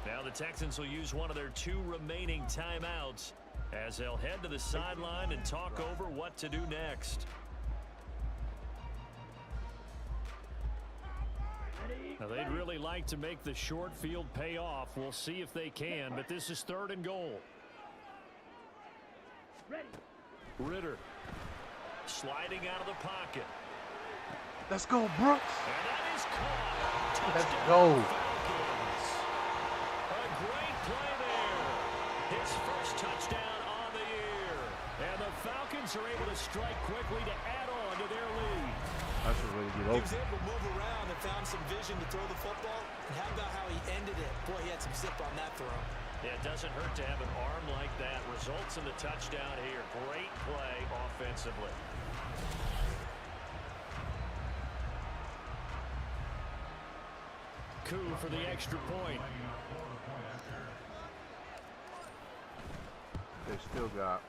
Now the Texans will use one of their 2 remaining timeouts as they'll head to the sideline and talk over what to do next. Now they'd really like to make the short field pay off. We'll see if they can, but this is 3rd and goal. Ready. Ritter sliding out of the pocket. Let's go, Brooks. And that is caught. Let's Touchdown, go. Falcons. A great play there. His first touchdown on the year. And the Falcons are able to strike quickly to add on to their lead. That's the way to get He open. was able to move around and found some vision to throw the football. And how about how he ended it? Boy, he had some zip on that throw. Yeah, it doesn't hurt to have an arm like that. Results in the touchdown here. Great play offensively. Coup for the extra point. They still got.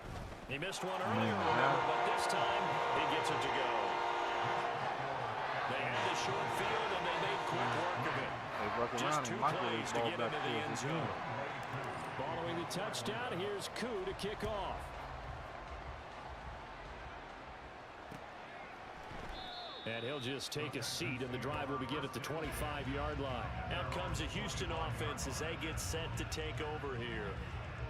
He missed one earlier, remember, but this time he gets it to go. They had the short field, and they made quick work of it. Just 2 plays to get into the end zone. Following the touchdown, here's Coup to kick off. And he'll just take a seat, and the drive will begin at the 25-yard line. Out comes a Houston offense as they get set to take over here.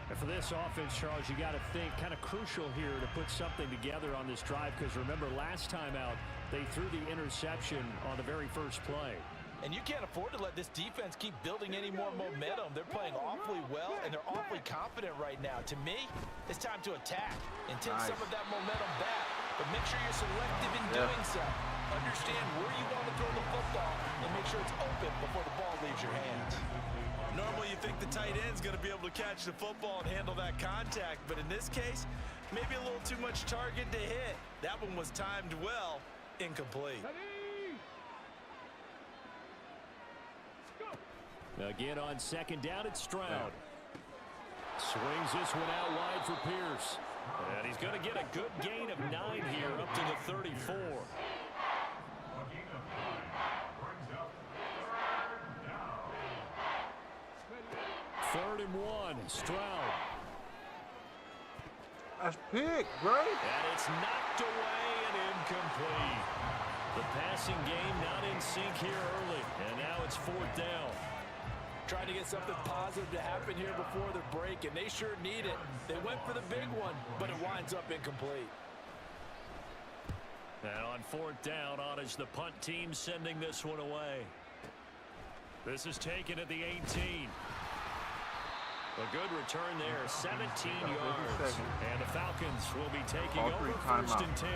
And for this offense, Charles, you got to think kind of crucial here to put something together on this drive, because remember, last time out, they threw the interception on the very first play. And you can't afford to let this defense keep building any more momentum. They're playing awfully well, and they're awfully confident right now. To me, it's time to attack and take some of that momentum back. But make sure you're selective in doing so. Understand where you want to throw the football and make sure it's open before the ball leaves your hands. Normally, you think the tight end's going to be able to catch the football and handle that contact. But in this case, maybe a little too much target to hit. That one was timed well, incomplete. Again on second down, it's Stroud. Swings this one out wide for Pierce. And he's going to get a good gain of 9 here up to the 34. Third and 1, Stroud. That's big, right? And it's knocked away and incomplete. The passing game not in sync here early. And now it's 4th down. Trying to get something positive to happen here before the break, and they sure need it. They went for the big one, but it winds up incomplete. And on 4th down, on is the punt team sending this one away. This is taken at the 18. A good return there, 17 yards. And the Falcons will be taking over 1st and 10.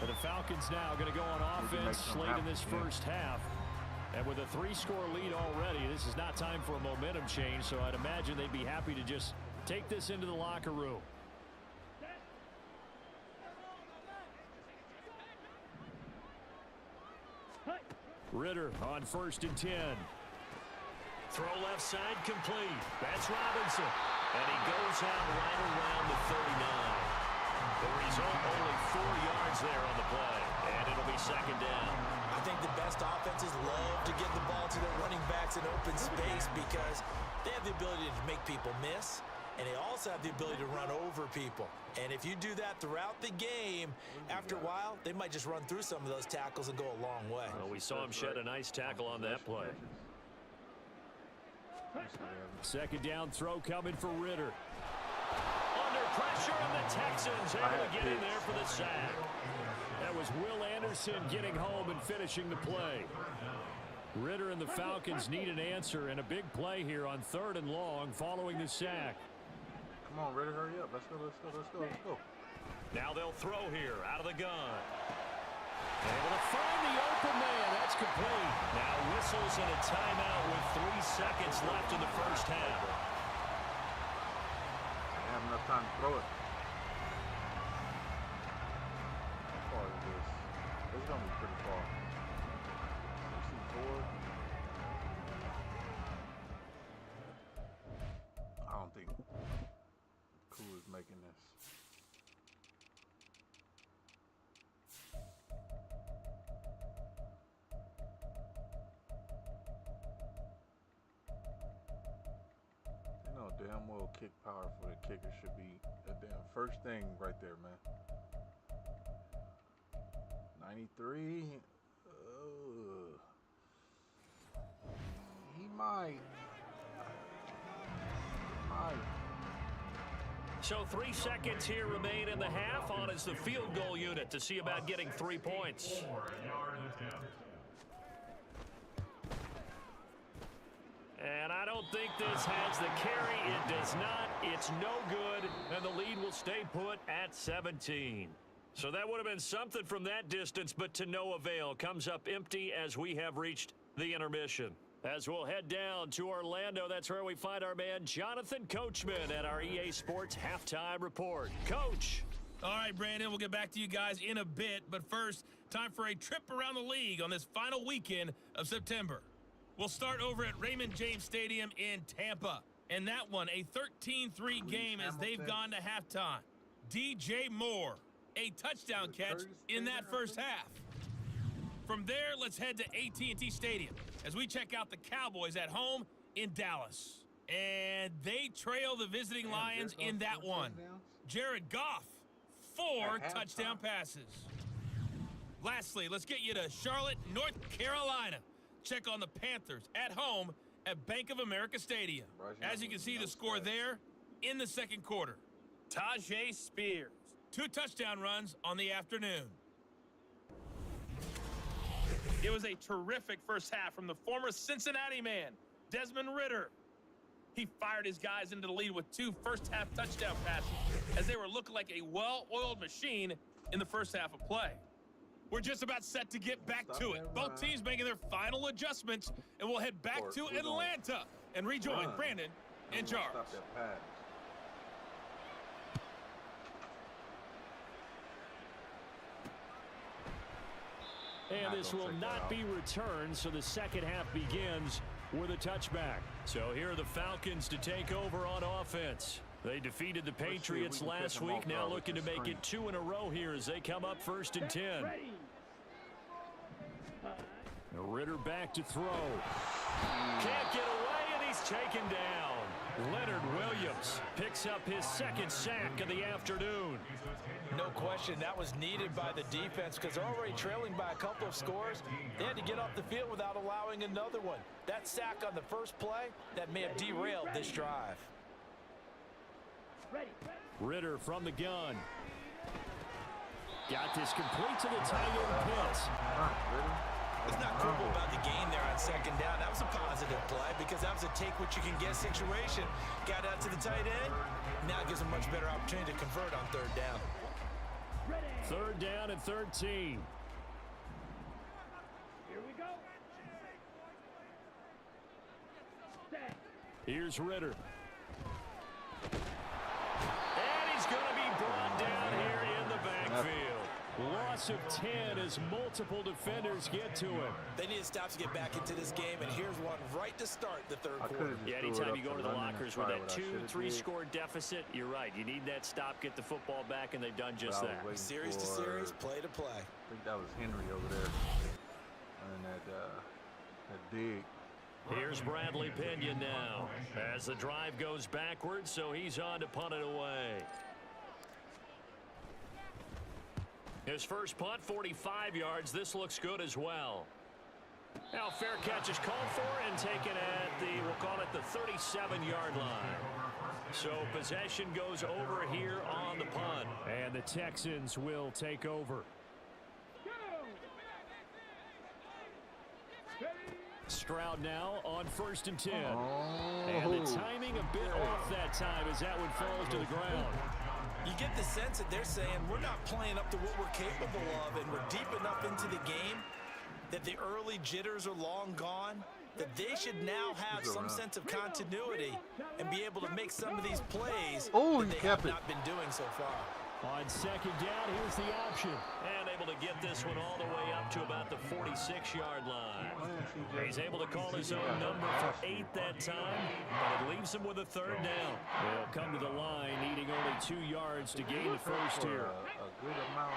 But the Falcons now going to go on offense late in this first half. And with a 3-score lead already, this is not time for a momentum change, so I'd imagine they'd be happy to just take this into the locker room. Ritter on 1st and 10. Throw left side complete. That's Robinson. And he goes out right around the 39. The result, only 4 yards there on the play. And it'll be 2nd down. I think the best offenses love to get the ball to their running backs in open space because they have the ability to make people miss, and they also have the ability to run over people. And if you do that throughout the game, after a while, they might just run through some of those tackles and go a long way. Well, we saw him shed a nice tackle on that play. 2nd down throw coming for Ritter. Under pressure, and the Texans able to get in there for the sack. That was Will Anderson getting home and finishing the play. Ritter and the Falcons need an answer, and a big play here on 3rd and long following the sack. Come on, Ritter, hurry up. Let's go, let's go, let's go, let's go. Now they'll throw here out of the gun. Able to find the open man. That's complete. Now whistles and a timeout with 3 seconds left in the first half. They have enough time to throw it. How far is this? This is going to be pretty far. 64. I don't think Cool is making this. Damn well kick power for the kicker should be a damn first thing right there, man. 93. He might. So 3 seconds here remain in the half. On is the field goal unit to see about getting 3 points. And I don't think this has the carry. It does not. It's no good. And the lead will stay put at 17. So that would have been something from that distance, but to no avail. Comes up empty as we have reached the intermission. As we'll head down to Orlando, that's where we find our man Jonathan Coachman at our EA Sports Halftime Report. Coach. All right, Brandon, we'll get back to you guys in a bit. But first, time for a trip around the league on this final weekend of September. We'll start over at Raymond James Stadium in Tampa. And that one, a 13-3 game as they've gone to halftime. DJ Moore, a touchdown catch in that first half. From there, let's head to AT&T Stadium as we check out the Cowboys at home in Dallas. And they trail the visiting Lions in that one. Jared Goff, 4 touchdown passes. Lastly, let's get you to Charlotte, North Carolina. Check on the Panthers at home at Bank of America Stadium. As you can see the score there in the second quarter. Tajay Spears, 2 touchdown runs on the afternoon. It was a terrific first half from the former Cincinnati man, Desmond Ridder. He fired his guys into the lead with 2 first-half touchdown passes as they were looking like a well-oiled machine in the first half of play. We're just about set to get back to it. Both teams making their final adjustments, and we'll head back to Atlanta and rejoin Brandon and Charles. And this will not be returned, so the second half begins with a touchback. So here are the Falcons to take over on offense. They defeated the Patriots last week, now looking to make it 2 in a row here as they come up 1st and 10. Ridder back to throw. Can't get away, and he's taken down. Leonard Williams picks up his 2nd sack of the afternoon. No question, that was needed by the defense because they're already trailing by a couple of scores. They had to get off the field without allowing another one. That sack on the first play, that may have derailed this drive. Ridder from the gun. Got this complete to the tight end pit. It's not cool about the gain there on 2nd down. That was a positive play because that was a take-what-you-can-get situation. Got out to the tight end. Now it gives a much better opportunity to convert on 3rd down. 3rd down and 13. Here we go. Here's Ridder. And he's going to be brought down here in the backfield. Loss of 10 as multiple defenders get to him. They need to stop to get back into this game, and here's one right to start the 3rd quarter. Yeah, anytime you go to the lockers with that 2-3 score deficit, you're right. You need that stop, get the football back, and they've done just that. Series to series, play to play. I think that was Henry over there. And that dig. Here's Bradley Pinion now as the drive goes backwards, so he's on to punt it away. His first punt, 45 yards. This looks good as well. Now fair catch is called for and taken at the, we'll call it the 37-yard line. So possession goes over here on the punt. And the Texans will take over. Stroud now on 1st and 10. And the timing a bit off that time as that one falls to the ground. You get the sense that they're saying we're not playing up to what we're capable of, and we're deep enough into the game that the early jitters are long gone, that they should now have some sense of continuity and be able to make some of these plays that they have not been doing so far. On 2nd down, here's the option. And able to get this one all the way up to about the 46-yard line. He's able to call his own number for 8 that time, but it leaves him with a 3rd down. They'll come to the line, needing only 2 yards to gain the first here. A good amount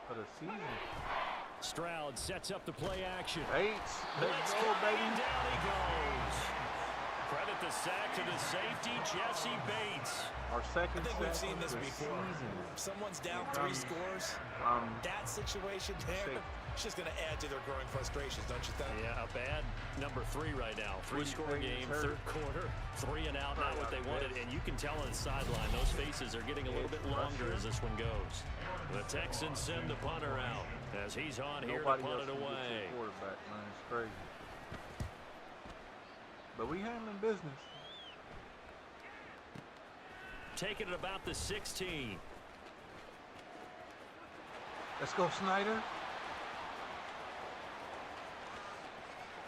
for the season. Stroud sets up the play action. Let's go, baby. Down he goes. Credit the sack to the safety, Jesse Bates. Our second I think we've seen this before. Someone's down 3 scores. That situation there, it's just going to add to their growing frustrations, don't you think? Yeah, a bad number 3 right now. 3-score game, 3rd quarter, 3 and out, not what they wanted. And you can tell on the sideline, those faces are getting a little bit longer as this one goes. The Texans send the punter out as he's on here to punt it away. Quarterback, man, it's crazy. But we handling business. Taking it about the 16. Let's go, Snyder.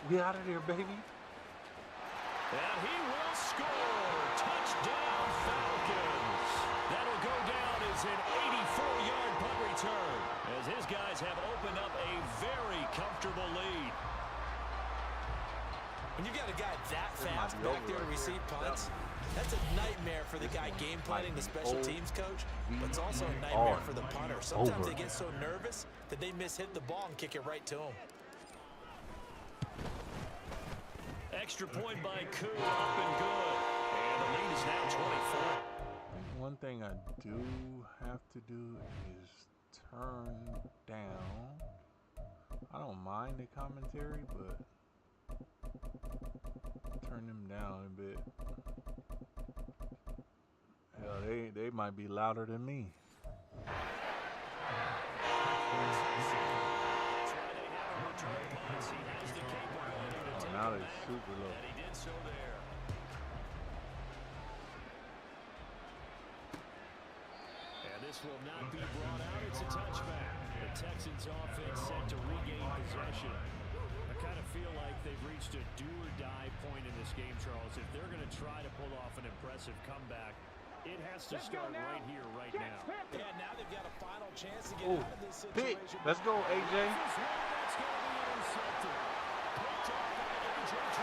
We out of there, baby. And he will score. Touchdown, Falcons. That'll go down as an 84-yard punt return, as his guys have opened up a very comfortable lead. When you've got a guy that fast back there to receive punts, that's a nightmare for the guy game planning, the special teams coach, but it's also a nightmare for the punter. Sometimes they get so nervous that they mishit the ball and kick it right to him. Extra point by Koo, up and good. And the lead is now 24. One thing I do have to do is turn down. I don't mind the commentary, but turn them down a bit. Hell, they might be louder than me. Now they're super low. And he did so there. And this will not be brought out. It's a touchback. The Texans offense set to regain possession. I kind of feel like they've reached a do-or-die point in this game, Charles. If they're going to try to pull off an impressive comeback, it has to start right here, right now. Yeah, now they've got a final chance to get out of this situation. Pick. Let's go, AJ. That's going to be intercepted. Picked off by AJ.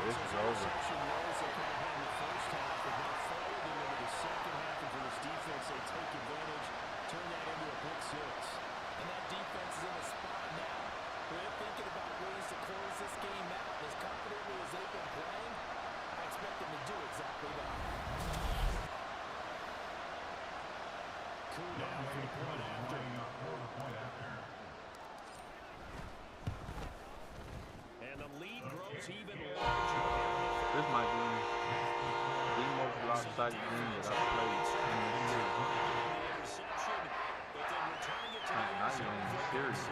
This is over. They take advantage, turn that into a pick six. And that defense is in a spot now where they're thinking about ways to close this game out. As confidently as they've been playing, I expect them to do exactly that. Cool down for the point after. And the lead grows even larger. This might be the most lopsided game that I've played in the series. Not even in the series.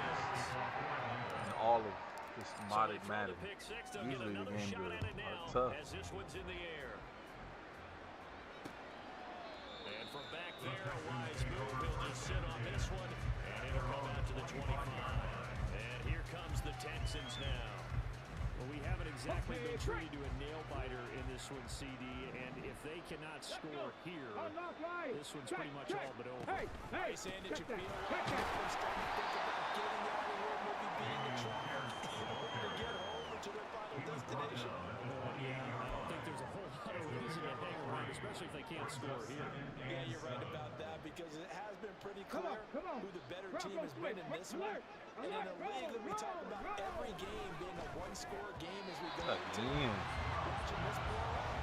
In all of this modded Madden. Usually the games are tough. As this one's in the air. And from back there, a wise move. He'll just sit on this one, and it'll come out to the 25. And here comes the Texans now. Well, we haven't exactly been treated to a nail-biter in this one, CD, and if they cannot score here, this one's pretty much all but over. Nice end at your field. They're starting to think about getting out of here, maybe beating the traffic in order to get over to their final destination. Yeah, I don't think there's a whole lot of reason to hang around, especially if they can't score here. Yeah, you're right about that, because it has been pretty clear who the better team has been in this one. And in a league that we talk about every game being a one-score game as we go into watching this blowout,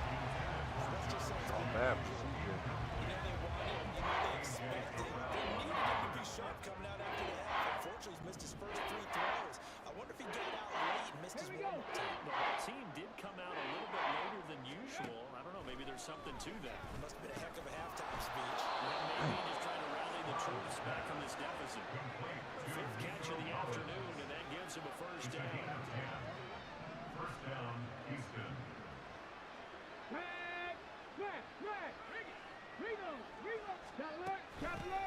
let's just say it's been bad. You know they wanted it, you know they expected, they needed him to be sharp coming out after the half. Unfortunately, he's missed his first 3 throws. I wonder if he got out late and missed his warm-up time. Well, the team did come out a little bit later than usual. I don't know, maybe there's something to that. It must have been a heck of a halftime speech. Yeah, maybe just trying to rally the troops back from this deficit. 5th catch of the afternoon, and that gives him a first down. First down, Houston.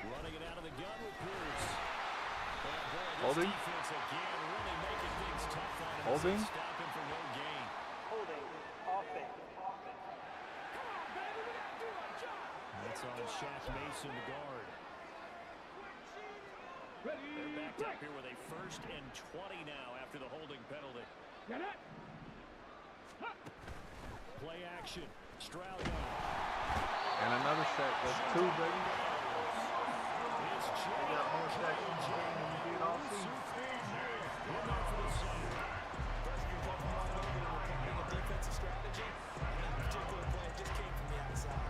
Running it out of the gun with Pierce. Holding. Defense again, really making things tough on him. Holding. Stopping for no gain. Holding. Offense. That's on Shaq Mason, the guard. They're backed up here with a 1st and 20 now after the holding penalty. Play action. Stroud down. And another sack. That's 2, baby. It's They got more sacks than you did all season. A defensive strategy, and that particular play just came from the outside.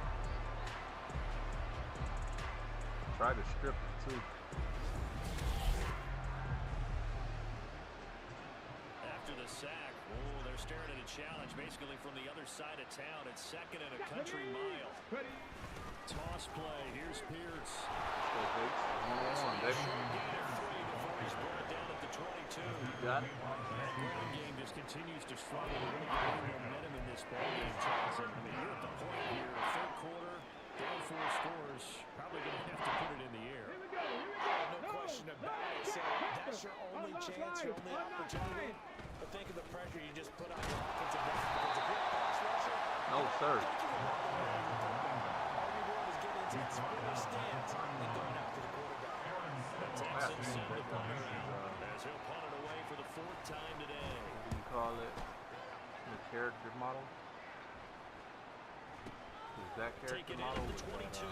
Try to strip it, too. After the sack, they're staring at a challenge basically from the other side of town. It's 2nd and a country mile. Toss play. Here's Pierce. One-on-one, baby. Gain of 3 before he's brought down at the 22. got it. The ground game just continues to struggle to really get any momentum in this ball game, Charles. And I mean, you're at the point here, third quarter, down 4 scores, probably going to have to put it in the air. No question about it. So that's your only chance, your only opportunity. But think of the pressure you just put on your offensive line. Because if you're a pass rusher, No, sir. all you're doing is getting into that splinter stance and going after the quarterback. The Texans send the punter out as he'll punt it away for the 4th time today. What do you call it? The character model? Is that character Take it model? in at the 22.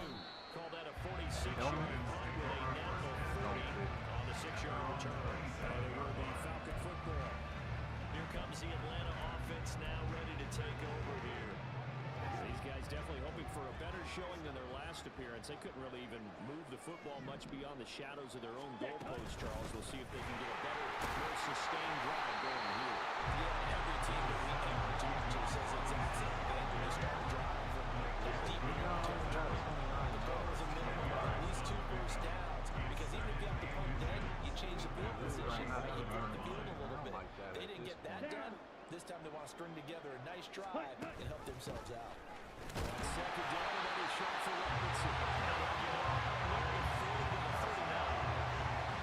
Call that a 46-yard punt with a natural 40 on the 6-yard return. They were the Falcon football. Here comes the Atlanta offense now ready to take over here. These guys definitely hoping for a better showing than their last appearance. They couldn't really even move the football much beyond the shadows of their own goalposts, Charles. We'll see if they can get a better, more sustained drive going here. Yeah, every team that we ever talk to says the exact same thing. When they start a drive from that deep in your territory, the goal is a minimum of at least 2 first downs. Because even if you have to punt dead, you change the field position, right? You put the field a little bit. They didn't get that done. This time they want to string together a nice drive and help themselves out. Second down, another shot for Robinson.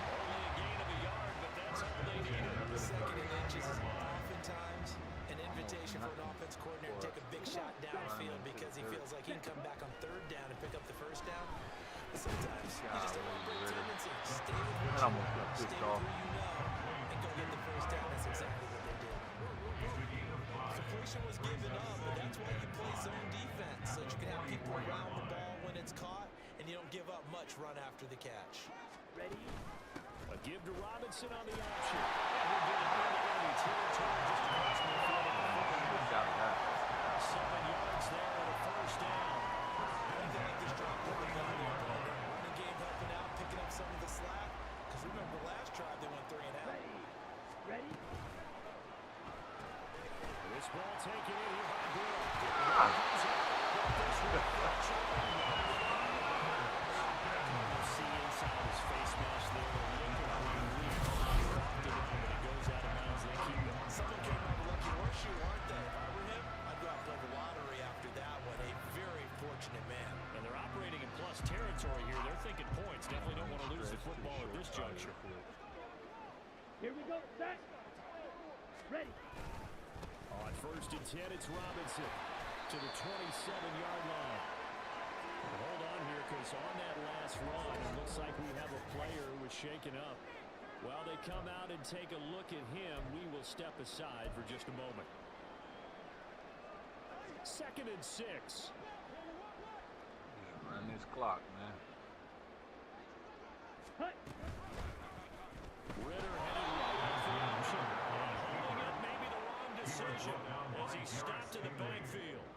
Only a gain of a yard, but that's all they needed. Second and inches is oftentimes an invitation for an offense coordinator to take a big shot downfield because he feels like he can come back on 3rd down and pick up the 1st down. But sometimes you just have a great tendency. Stay with what you know, stay with who you know, and go get the 1st down. That's exactly what they did. Completion was given up, but that's why you play zone defense, so that you can have people around the ball when it's caught, and you don't give up much run after the catch. Ready? A give to Robinson on the option. And we'll get it into enemy territory just across the field. 7 yards there and a 1st down. Anything like this drop put the gun on your opponent. Running game helping out, picking up some of the slack. Because remember, last drive they went 3 and out. Ready? This ball taken in here by Bill. See inside his face mask there. It goes out of bounds. They keep it. Someone came out with lucky horseshoe, aren't they? If I were him, I'd go out and play the lottery after that one. A very fortunate man. And they're operating in plus territory here. They're thinking points. Definitely don't want to lose the football at this juncture. Here we go. Set. Ready. On 1st and 10, it's Robinson to the 27-yard line. But hold on here, because on that last run, it looks like we have a player who was shaken up. While they come out and take a look at him, we will step aside for just a moment. 2nd and 6. Run this clock, man. Hut. Ritter headed right for the option. Holding it, maybe the wrong decision as he stopped in the backfield.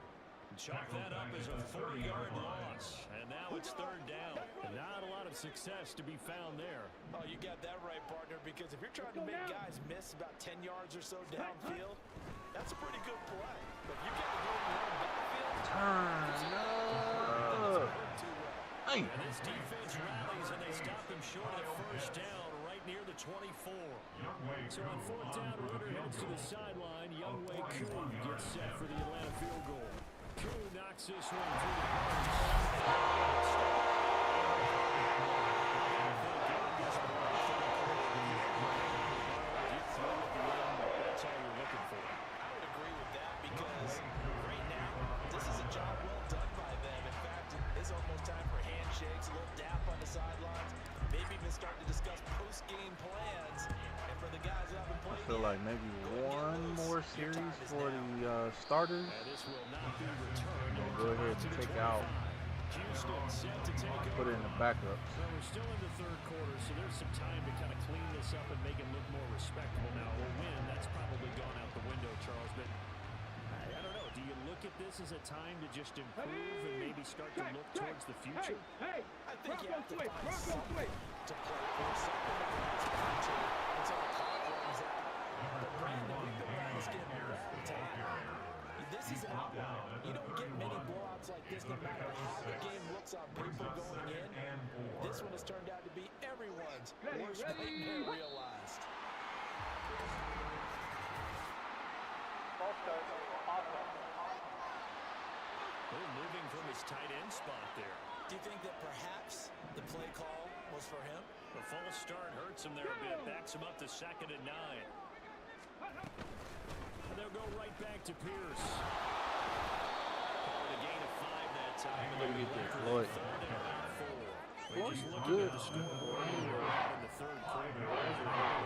Chalk that up as a 4-yard loss. And now it's 3rd down. And not a lot of success to be found there. Oh, you got that right, partner, because if you're trying to make guys miss about 10 yards or so downfield, that's a pretty good play. But if you get to go in your own backfield, Turn up. Hey. And this defense rallies, and they stop them short of the 1st down right near the 24. So on 4th down, Ritter heads to the sideline. Youngway Koo gets set for the Atlanta field goal. Koo knocks this one through the post. That's all you're looking for. I would agree with that because right now, this is a job well done by them. In fact, it's almost time for handshakes, a little dap on the sidelines, maybe even start to discuss post-game plans. And for the guys who haven't played, I feel like maybe one more series for the starters. And this will not be returned. Go ahead and take out. Houston set to take Put it in the backups. Well, we're still in the 3rd quarter, so there's some time to kind of clean this up and make it look more respectable. Now, a win, that's probably gone out the window, Charles, but I don't know. Do you look at this as a time to just improve and maybe start to look towards the future? Hey, I think you have to find something to play for, something to go to the future until the clock runs out. But Brandon, we've been around this game a long time. This is an outlier. You don't get many blowouts like this no matter how the game looks on paper going in. This one has turned out to be everyone's worst nightmare realized. Ball start, offense. Moving from his tight end spot there. Do you think that perhaps the play call was for him? The false start hurts him there a bit, backs him up to 2nd and 9. And they'll go right back to Pierce. Called a gain of 5 that time, and they'll be left with 3rd and about 4. We're just looking at the scoreboard here in the 3rd quarter.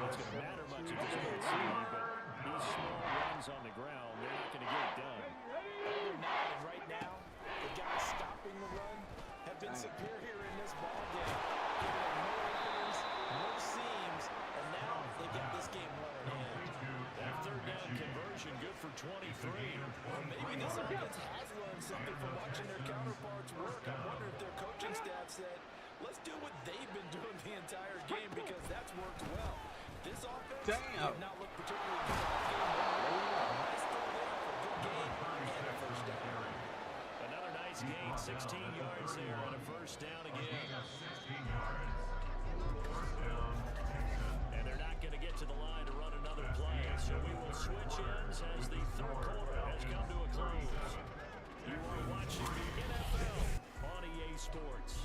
It's going to matter much at this point, but these small runs on the ground, they're not going to get it done. They're not, and right now, the guys stopping the run have been superior in this ball game. Giving them no openings, no seams, and now they got this game running in. That 3rd down conversion good for 23. Well, maybe this offense has learned something from watching their counterparts work. I wonder if their coaching staff said, let's do what they've been doing the entire game because that's worked well. This offense did not look particularly good all game. Nice throw there for a good game and a 1st down. Another nice gain, 16 yards there on a 1st down again. And they're not going to get to the line to run another play, so we will switch ends as the 3rd quarter has come to a close. You are watching the NFL on EA Sports.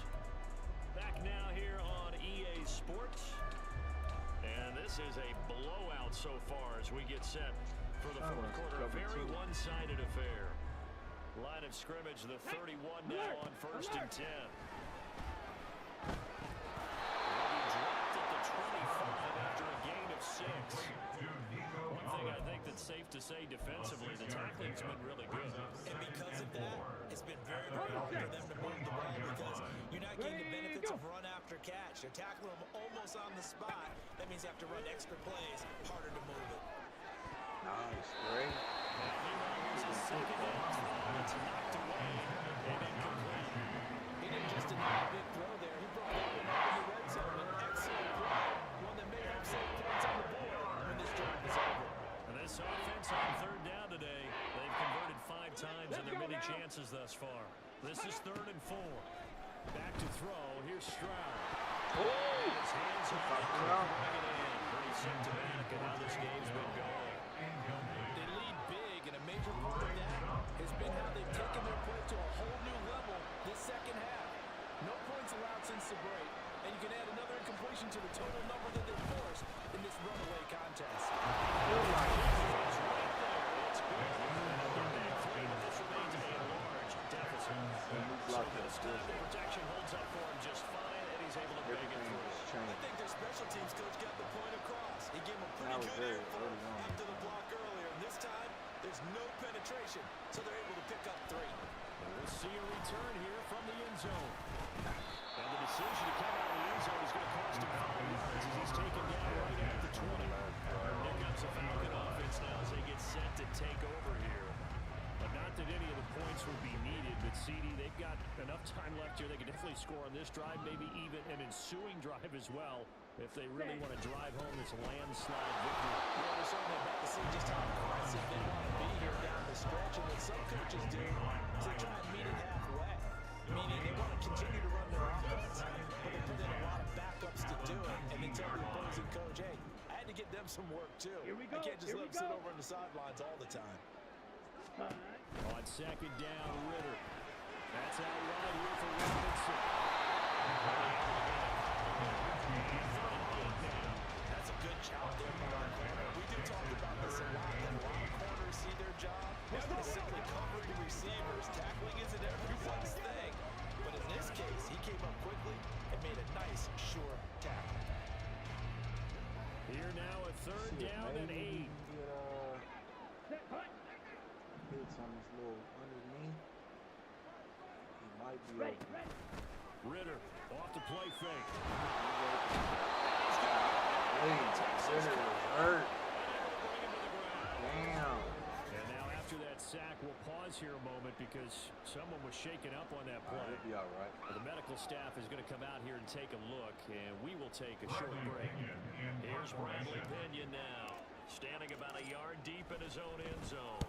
Back now here on EA Sports. And this is a blowout so far as we get set for the 4th quarter. A very one-sided affair. Line of scrimmage, the 31 now on 1st and 10. Will be dropped at the 25 after a gain of 6. One thing I think that's safe to say defensively, the tackling's been really good. And because of that, it's been very, very hard for them to move the ball because you're not getting the benefits of run after catch. They're tackling them almost on the spot. That means you have to run extra plays, harder to move it. Nice, great. Here's a 2nd and 12. It's knocked away and incomplete. He didn't just deny a big throw there. He brought that one up in the red zone. An excellent play. One that may help save points on the board when this drive is over. And this offense on 3rd down today, they've converted 5 times in their many chances thus far. This is 3rd and 4. Back to throw. Here's Stroud. His hands are up. Bring it in. Pretty symptomatic of how this game's been going. They lead big, and a major part of that has been how they've taken their play to a whole new level this 2nd half. No points allowed since the break, and you can add another incompletion to the total number that they forced in this runaway contest. It's right there. It's good. They're back 3, but this remains a large deficit. So this time the protection holds up for him just fine, and he's able to make it through. I think their special teams coach got the point across. He gave him a pretty good airflow after the block earlier, and this time there's no penetration, so they're able to pick up 3. We'll see a return here from the end zone. And the decision to come out of the end zone is going to cost him 5 yards as he's taken down right at the 20. Here comes the Falcon offense now as they get set to take over here. But not that any of the points would be needed, but CD, they've got enough time left here. They can definitely score on this drive, maybe even an ensuing drive as well, if they really want to drive home this landslide victory. Yeah, we're certainly about to see just how aggressive they want to be here down the stretch. And what some coaches do is they try and meet it halfway, meaning they want to continue to run their offense, but they put in a lot of backups to do it, and then tell the opposing coach, hey, I had to get them some work too. I can't just let them sit over on the sidelines all the time. On 2nd down, Ritter. That's out wide here for Robinson. That's a good job there by our corner. We do talk about this a lot, that a lot of corners see their job as simply covering the receivers. Tackling isn't everyone's thing, but in this case, he came up quickly and made a nice, sure tackle. Here now a 3rd down and 8. Hits on this little underneath. He might be open. Ritter off the play fake. Ritter was hurt. Damn. And now after that sack, we'll pause here a moment because someone was shaken up on that play. He'll be all right. The medical staff is going to come out here and take a look, and we will take a short break. Here's Bradley Pinion now, standing about a yard deep in his own end zone.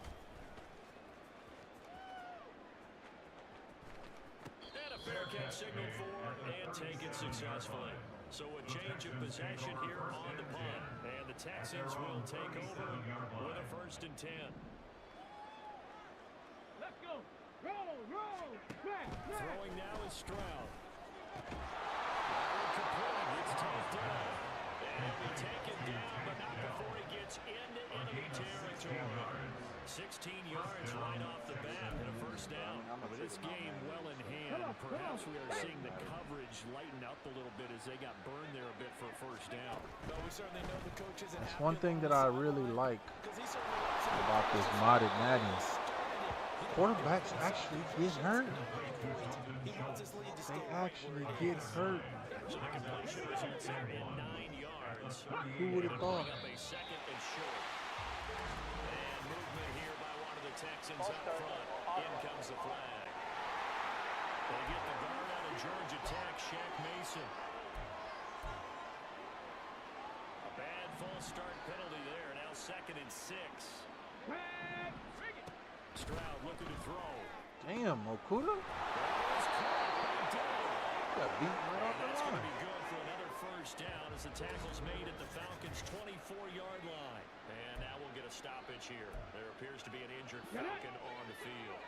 And a fair catch signaled for and taken successfully. So a change of possession here on the punt. And the Texans will take over with a 1st and 10. Let's go. Roll. Throwing now is Stroud. Complete. It's tapped down. And he'll be taken down, but not before he gets into enemy territory. 16 yards right off the bat and a 1st down. With this game well in hand, perhaps we are seeing the coverage lighten up a little bit as they got burned there a bit for a 1st down. But we certainly know the coaches. That's one thing that I really like about this modded Madden. Quarterbacks actually get hurt. They actually get hurt. So the completion results there in 9 yards. Who would have thought? Up a 2nd and short. And movement here by one of the Texans up front. In comes the flag. They get the guard out of Georgia Tech, Shaq Mason. A bad false start penalty there. Now 2nd and 6. Stroud looking to throw. Damn, Okuda got beat right off the That's going to line. be good for another 1st down as the tackle's made at the Falcons' 24-yard line. And now we'll get a stoppage here. There appears to be an injured Falcon on the field.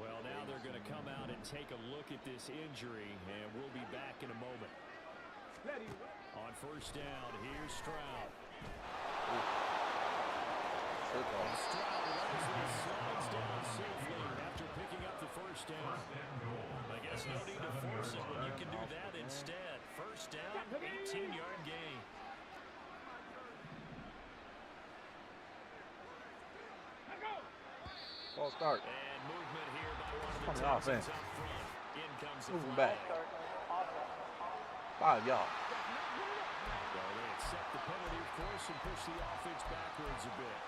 Well, now they're going to come out and take a look at this injury, and we'll be back in a moment. On 1st down, here's Stroud. Stroud slides down safely after picking up the 1st down. I guess no need to force it when you can do that instead. 1st down, 18-yard gain. False start. And movement here by one of the Coming Texans offense. up front. In comes the Moving flag. back. 5 yards. Well, they accept the penalty, of course, and push the offense backwards a bit.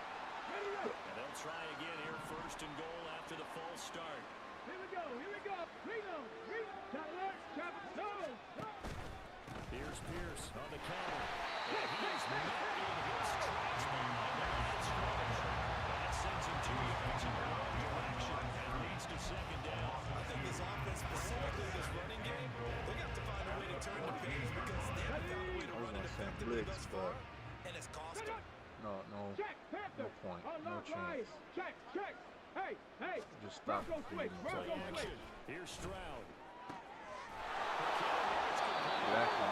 And they'll try again here, 1st and goal after the false start. Here we go. Here's Pierce on the counter. And he is met in his tracks behind the line of scrimmage. That sends him 2 yards in the wrong direction and leads to 2nd down. I think this offense, specifically this running game, they got to find a way to turn the page because they haven't found a way to run it effectively thus far, and it's cost them. No point. No chance. Check. Hey. Just stop it. Here's Stroud. Exactly.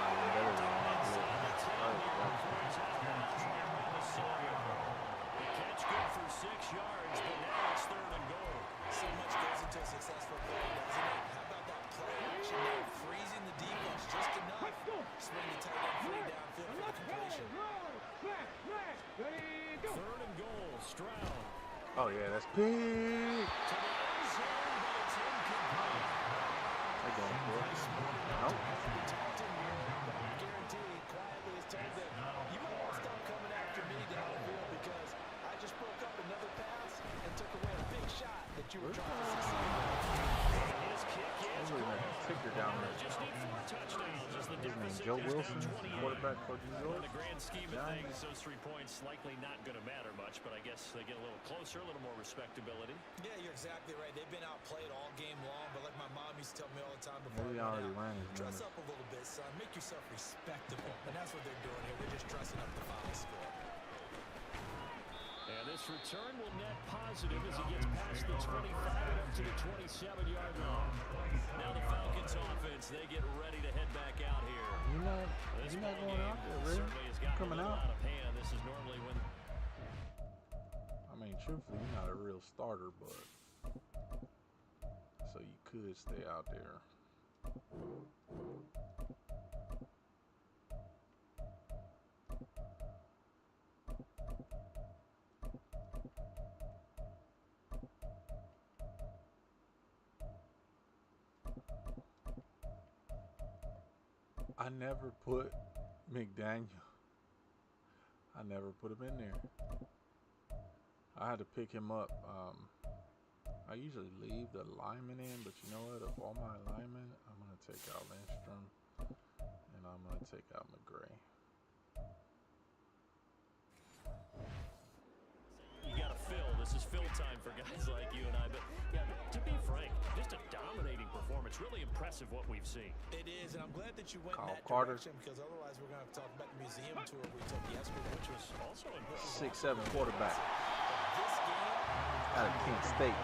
The catch good for 6 yards, but now it's 3rd and goal. So much goes into a successful play, doesn't it? How about that play action there, freezing the defense just enough, swing the tight end free downfield for the completion. 3rd and goal, Stroud. Oh yeah, that's big. To the end zone, but it's incomplete. They're going for it. No. I guarantee quietly has told them, you might want to stop coming after me downfield because I just broke up another pass and took away a big shot that you were trying to succeed with. His kick is Look at that kicker down there. just need 4 touchdowns as the His name deficit Joe is Wilson, now 28. quarterback for New In York. the grand scheme of Giants. things, those 3 points likely not going to matter much, but I guess they get a little closer, a little more respectability. Yeah, you're exactly right. They've been outplayed all game long, but like my mom used to tell me all the time before Maybe I already went out, ran his dress numbers. up a little bit, son. Make yourself respectable. And that's what they're doing here. They're just dressing up the final score. And this return will net positive as he gets past the 25 and up to the 27-yard line. Now the Falcons offense, they get ready to head back out here. You're not going out there, really. Certainly has gotten Coming a little out. out of hand. This is normally when I mean, truthfully, you're not a real starter, but so you could stay out there. I never put McDaniel. I never put him in there. I had to pick him up. I usually leave the lineman in, but you know what? Of all my linemen, I'm going to take out Lindstrom and I'm going to take out McGray. you got to fill. This is fill time for guys like you and I. But yeah, to be frank, just a dominating performance performance. Really impressive what we've seen. It is, and I'm glad that you went Kyle in that Carter. direction, because otherwise we're going to have to talk about the museum tour we took yesterday, which was Also impressive. 6'7" quarterback this game out of Kent State.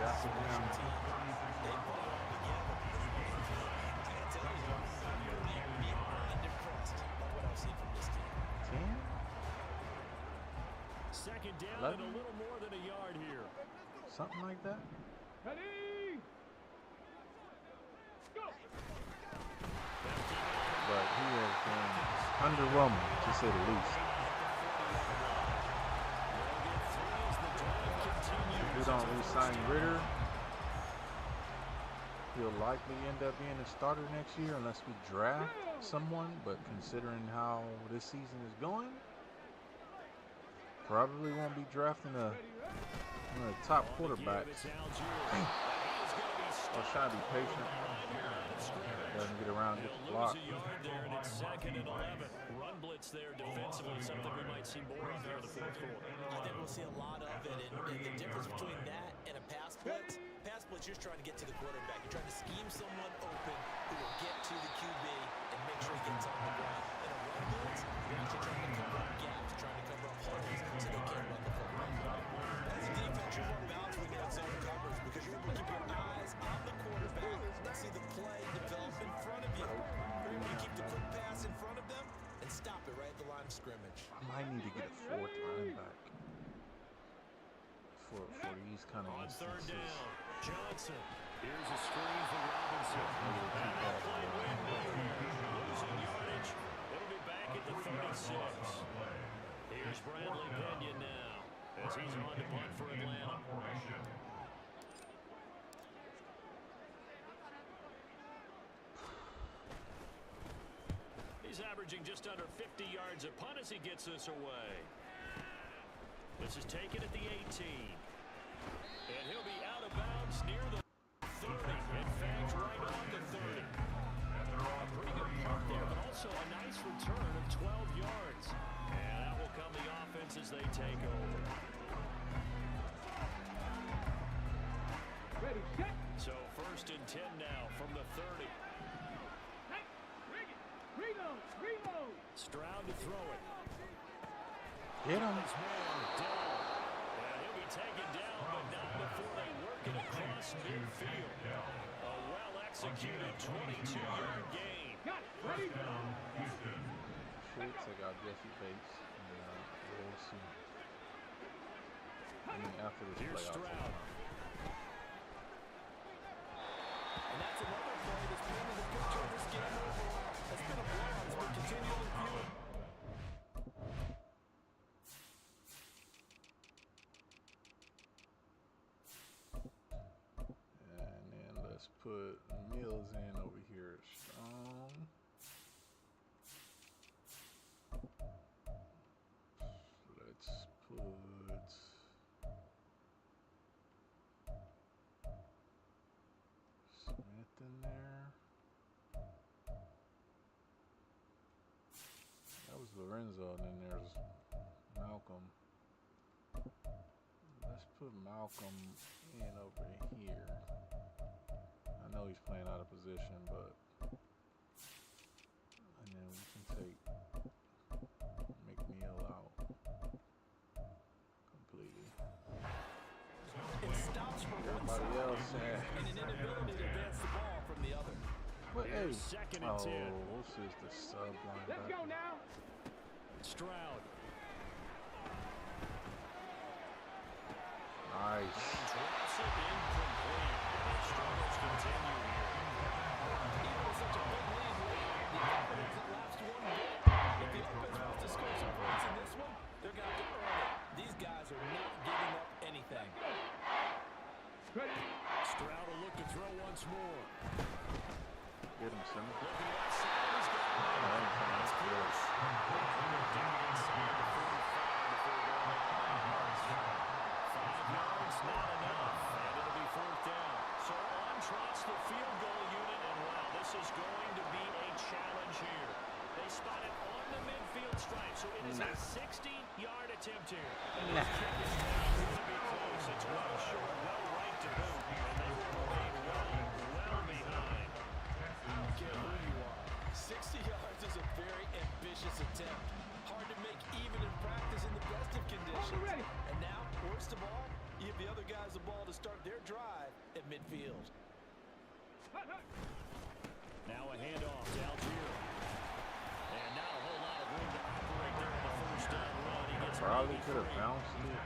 defense team. They put it all together. I got to tell you, I'm beyond impressed by what I've seen from this team. 10? Second down 11? and a little more than a yard here. Something like that. But he has been underwhelming, to say the least. If we don't re-sign Ritter, he'll likely end up being a starter next year unless we draft someone. But considering how this season is going, probably won't be drafting one of the top quarterbacks. I'll try to be patient. Doesn't get around, get the block. Lose a yard there, and it's 2nd and 11. Run blitz there defensively, something we might see more of here in the 4th quarter. I think we'll see a lot of it, and the difference between that and a pass blitz, you're trying to get to the quarterback. You're trying to scheme someone open who will get to the QB and make sure he gets on the ground. In a run blitz, you're actually trying to cover up gaps, trying to cover up holes so they can't run the football. As a defense, you're more balanced when you're in zone coverage because you're able to keep your eyes on the quarterback and see the play develop in front of you. You're able to keep the quick pass in front of them and stop it right at the line of scrimmage. I might need to get a 4th running back for these kind of On 3rd instances. down, Johnson. Here's a screen for Robinson. Losing yardage. It'll be back at the 36. Here's Bradley Pinion now as he's on to punt for Atlanta. He's averaging just under 50 yards a punt as he gets this away. This is taken at the 18. And he'll be out of bounds near the 30. In fact, right on the 30. A pretty good punt there, but also a nice return of 12 yards. And that will come the offense as they take over. So 1st and 10 now from the 30. Stroud to throw it. Get him. He'll be taken down, but not before they work it across midfield. A well-executed 22-yard gain. Should take out Jesse Bates. We'll see. I mean, after this Here's play, I'll take Stroud. him. And that's another play that's been in the picture of this game overall. It's been a blowout as we continue to view it. And then let's put Mills in over here. Strong. Let's put Smith in there. That was Lorenzo, and then there's Malcolm. Let's put Malcolm in over here. I know he's playing out of position, but and then we can take McNeil out completely. It stops for one Everybody side else, and an inability to advance the ball from the other. But hey, Here's 2nd and 10. this is the sub linebacker. Stroud. Nice. Drops it incomplete. And struggles continue here. Even with such a big lead, the confidence that lasts one bit. If the offense wants to score some points in this one, they're going to have to earn it. These guys are not giving up anything. Stroud will look to throw once more. Get him, Simmons. Looking left side, he's got it. That's close. Down inside the 45 before going out of bounds. 5 yards, not enough. And it'll be 4th down. So on trots the field goal unit, and wow, this is going to be a challenge here. They spot it on the midfield stripe, so it is a 60-yard attempt here. And this kick is going to be close. It's well short, well right to boot, and they will remain well don't care who you are. 60 yards is a very ambitious attempt. Hard to make even in practice in the best of conditions. And now, worst of all, you give the other guys the ball to start their drive at midfield. Now a handoff to Algier. And not a whole lot of room to operate there on the first down run. He gets probably could have bounced it.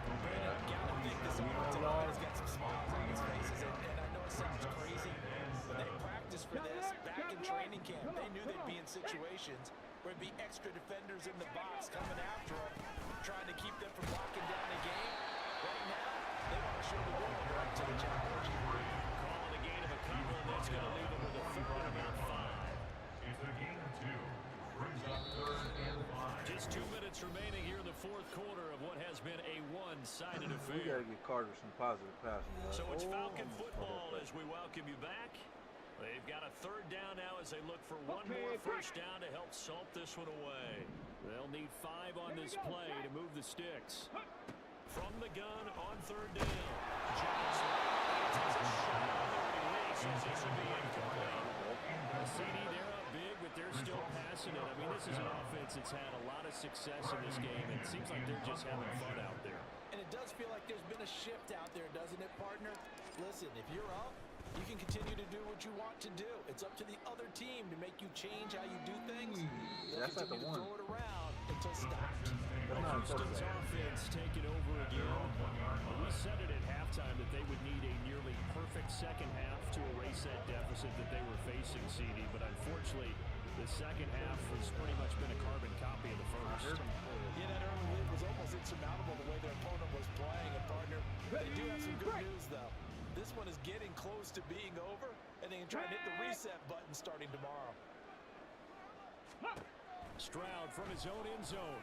Gotta think this offensive line has got some smiles on his faces, and I know it sounds crazy. They practiced for this back in training camp. They knew they'd be in situations where there'd be extra defenders in the box coming after them, trying to keep them from locking down the game. Right now, they want to show the world they're up to the challenge. Calling a gain of a couple, and that's going to leave them with a third and about 5. It's a gain of 2. Brings up 3rd and 5. Just 2 minutes remaining here in the fourth quarter of what has been a one-sided We affair. got to get Carter some positive passing. So it's Falcon football as we welcome you back. They've got a third down now as they look for one more first down to help salt this one away. They'll need 5 on this play to move the sticks. From the gun on third down, Johnson takes a shot on the release as this will be incomplete. The CD, they're up big, but they're still passing it. I mean, this is an offense that's had a lot of success in this game, and it seems like they're just having fun out there. And it does feel like there's been a shift out there, doesn't it, partner? Listen, if you're up, you can continue to do what you want to do. It's up to the other team to make you change how you do things. They'll That's not the continue to one. throw it around until stopped. Houston's offense taking over again. We said it at halftime that they would need a nearly perfect second half to erase that deficit that they were facing, CD, but unfortunately, the second half has pretty much been a carbon copy of the first. Yeah, that early lead was almost insurmountable the way their opponent was playing. And partner, they do have some good news, though. This one is getting close to being over, and they can try and hit the reset button starting tomorrow. Stroud from his own end zone.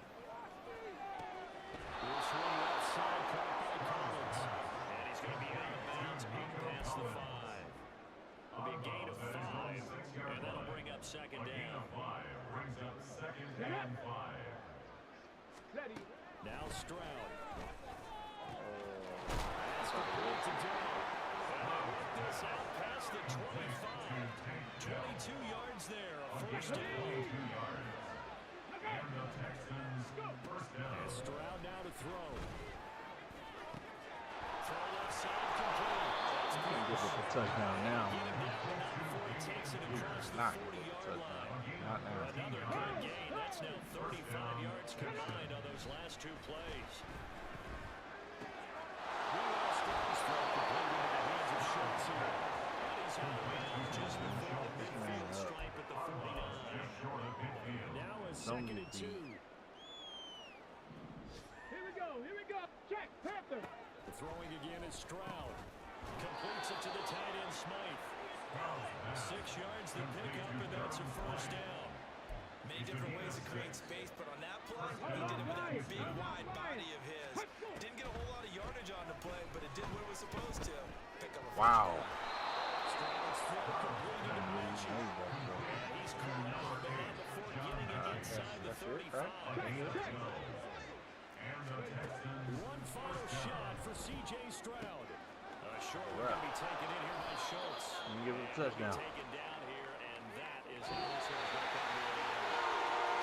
This one left side caught by Collins. And he's going to be out of bounds up past the 5. It'll be a gain of 5, and that'll bring up second down. 5 brings up 2nd and 5. Now Stroud. That's complete to Dillon. And they work this out past the 25. 22 yards there, a first down. 22 yards. And the Texans first down. And Stroud now to throw. Throw left side complete. That's Give us a touchdown now. Get him down, but not before he takes it across the Not 40-yard line. Not now. Another good gain. That's now 35 yards combined on those last 2 plays. Meanwhile, Stroud's throw complete into the hands of Schultz here. That is out of bounds just before the midfield stripe at the 49. Short of midfield. Now a 2nd and 2. Here we go. Check, Panther. Throwing again is Stroud. Completes it to the tight end Smythe. 6 yards the pickup, and that's a first down. Many different ways to create space, but on that play, he did it with that big, wide body of his. Didn't get a whole lot of yardage on the play, but it did what it was supposed to. Pick up a Wow. Stroud's throw completed to Mitchell. He's caught out, but not before getting it inside the 35. One final shot for C.J. Stroud. A short one can be taken in here by Schultz. You give it a touchdown. Taken down here, and that is how this one's going to come to an end.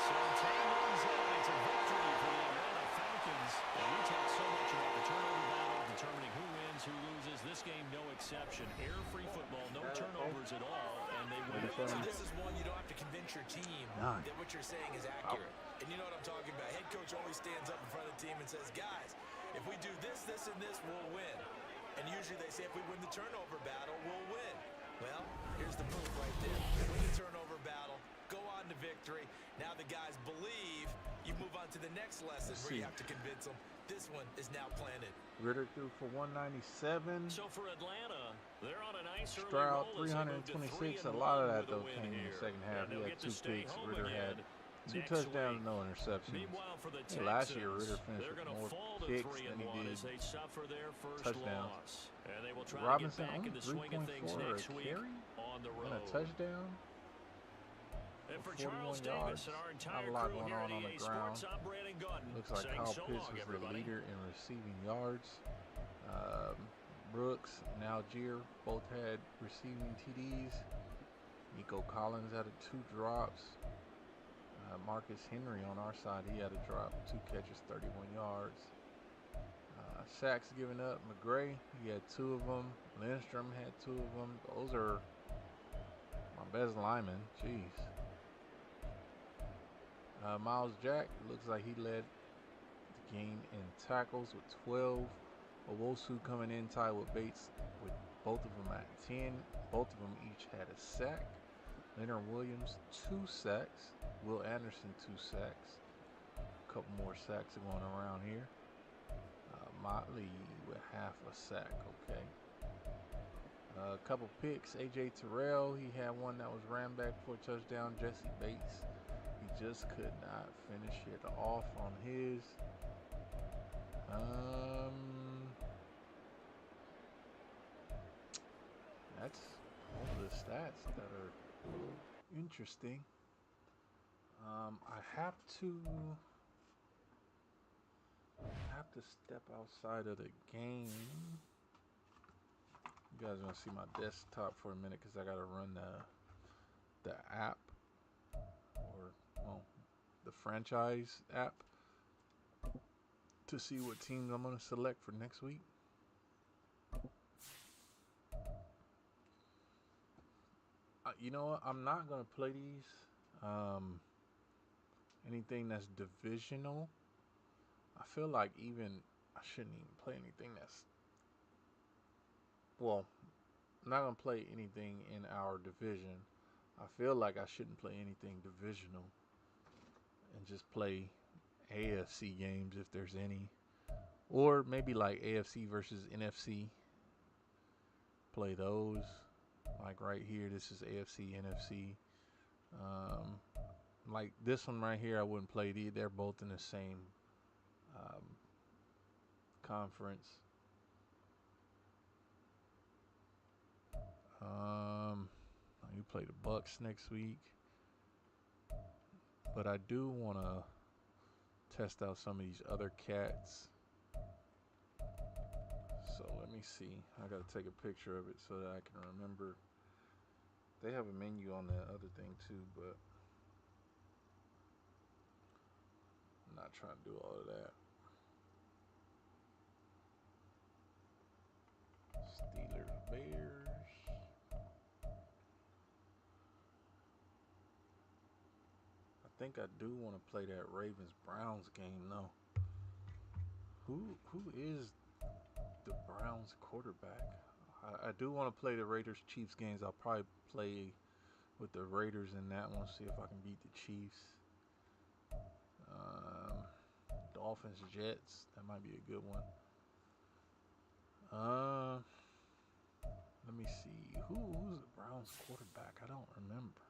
So 10 runs in. It's a victory for the Atlanta Falcons. And we talk so much about the turnover battle, determining who wins, who loses. This game, no exception. Error-free football, no turnovers at all, and they win. So this is one you don't have to convince your team that what you're saying is accurate. And you know what I'm talking about. Head coach always stands up in front of the team and says, guys, if we do this, this, and this, we'll win. And usually they say if we win the turnover battle, we'll win. Well, here's the proof right there. Win the turnover battle, go on to victory. Now the guys believe. You move on to the next lesson where you have to convince them. This one is now planted. Ritter threw for 197. So for Atlanta, they're on a nice Stroud early roll as they move to 326. A 3-1 lot of that with a though win came in here. the second half. And He they'll had get to 2 stay picks. home Ritter again had 2 next touchdowns, week. no interceptions. Meanwhile, for the Texans, Last year, Ritter finished they're with going to more fall to kicks than he 3-1 did as they suffer their first touchdowns. loss. And they will try Robinson to get back in only the swing of things 3.4 next a week carry on the and a road. touchdown. And for 41 Charles yards. Davis and our Not entire a lot crew going here on at the EA ground. Sports, I'm Brandon Gunn. Looks like saying Kyle so Pitts long, is the everybody. leader in receiving yards. Brooks and Algier both had receiving TDs. Nico Collins had 2 drops. Marcus Henry on our side, he had a drop, 2 catches, 31 yards. Sacks given up. McGray, he had 2 of them. Lindstrom had 2 of them. Those are my best linemen. Jeez. Miles Jack, looks like he led the game in tackles with 12. Owosu coming in tied with Bates with both of them at 10. Both of them each had a sack. Leonard Williams, 2 sacks. Will Anderson, 2 sacks. A couple more sacks going around here. Motley with half a sack, okay. A couple picks. A.J. Terrell, he had one that was ran back for a touchdown. Jesse Bates, he just could not finish it off on his. That's all the stats that are interesting. I have to step outside of the game. You guys want to see my desktop for a minute because I got to run the app, or well, the franchise app, to see what teams I'm going to select for next week. You know what? I'm not going to play these. Anything that's divisional. I feel like I shouldn't even play anything that's. Well, I'm not going to play anything in our division. I feel like I shouldn't play anything divisional and just play AFC games if there's any. Or maybe like AFC versus NFC. Play those. Like right here, this is AFC, NFC. Like this one right here, I wouldn't play these. They're both in the same conference. You play the Bucks next week, but I do want to test out some of these other cats. So let me see. I gotta take a picture of it so that I can remember. They have a menu on the other thing too, but I'm not trying to do all of that. Steelers, Bears. I think I do want to play that Ravens-Browns game though. Who is the Browns quarterback? I do want to play the Raiders-Chiefs games. I'll probably play with the Raiders in that one, see if I can beat the Chiefs. Dolphins-Jets, that might be a good one. Let me see. Who's the Browns quarterback? I don't remember.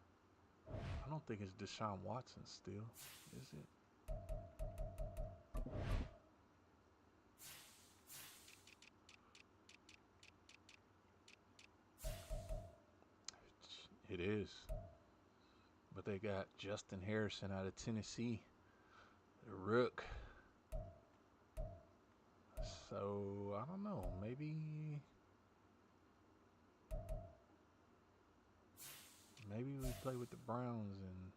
I don't think it's Deshaun Watson still, is it? It is. But they got Justin Harrison out of Tennessee, the Rook. So, I don't know. Maybe we play with the Browns and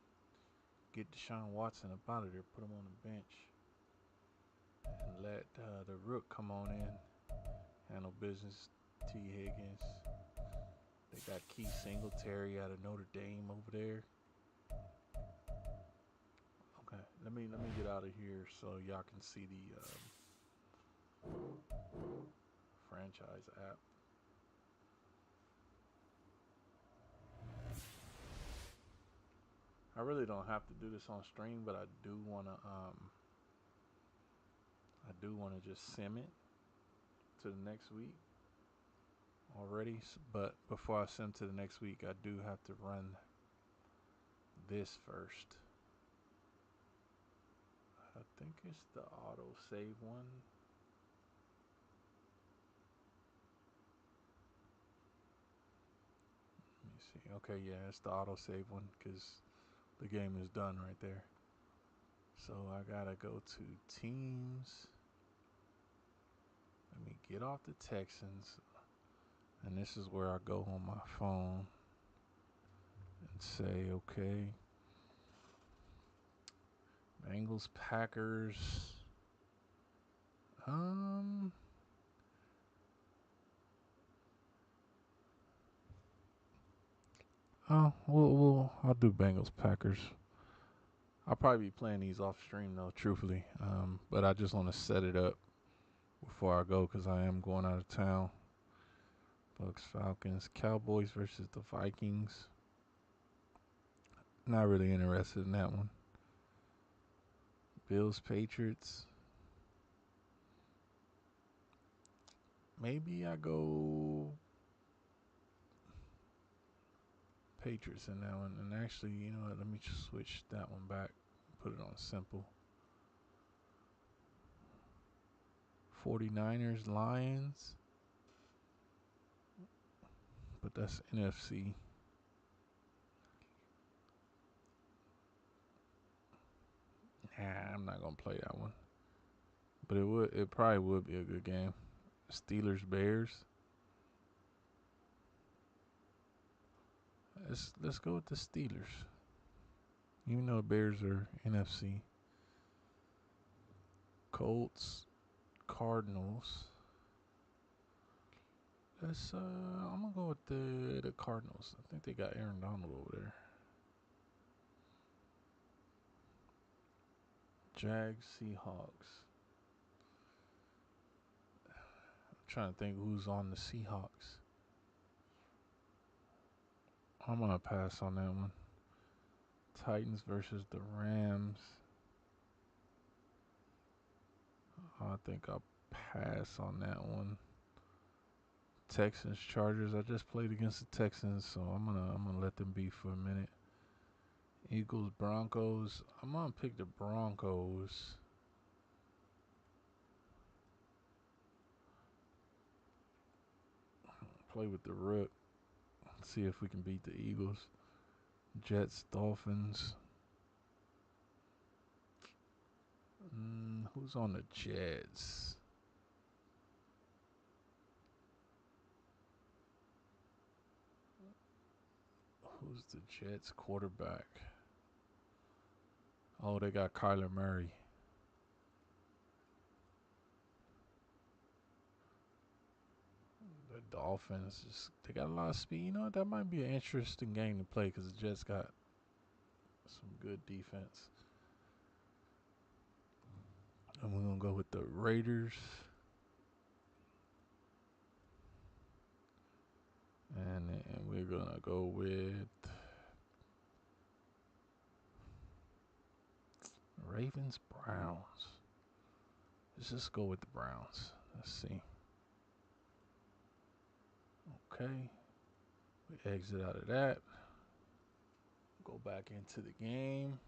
get Deshaun Watson up out of there, put him on the bench, and let the Rook come on in, handle business. T. Higgins. They got Keith Singletary out of Notre Dame over there. Okay, let me get out of here so y'all can see the franchise app. I really don't have to do this on stream, but I do wanna just sim it to the next week already. But before I sim to the next week, I do have to run this first. I think it's the auto save one. Let me see. Okay, yeah, it's the auto save one because the game is done right there. So I gotta go to teams. Let me get off the Texans. And this is where I go on my phone. let's say, okay. Bengals, Packers. I'll do Bengals, Packers. I'll probably be playing these off stream though, truthfully. But I just want to set it up before I go because I am going out of town. Bucks, Falcons, Cowboys versus the Vikings. Not really interested in that one. Bills, Patriots. Maybe I go Patriots in that one. And actually, you know what? Let me just switch that one back. Put it on simple. 49ers, Lions. But that's NFC. Nah, I'm not gonna play that one. But it probably would be a good game. Steelers, Bears. Let's go with the Steelers. Even though the Bears are NFC. Colts, Cardinals. I'm gonna go with the Cardinals. I think they got Aaron Donald over there. Jags, Seahawks. I'm trying to think who's on the Seahawks. I'm gonna pass on that one. Titans versus the Rams. I think I'll pass on that one. Texans, Chargers. I just played against the Texans, so I'm gonna let them be for a minute. Eagles, Broncos. I'm gonna pick the Broncos. Play with the Rook. See if we can beat the Eagles. Jets, Dolphins. Who's on the Jets? Who's the Jets quarterback? Oh, they got Kyler Murray. The Dolphins, they got a lot of speed. You know, that might be an interesting game to play because the Jets got some good defense. And we're going to go with the Raiders. And we're going to go with Ravens, Browns. Let's just go with the Browns. Let's see. Okay. We exit out of that. Go back into the game.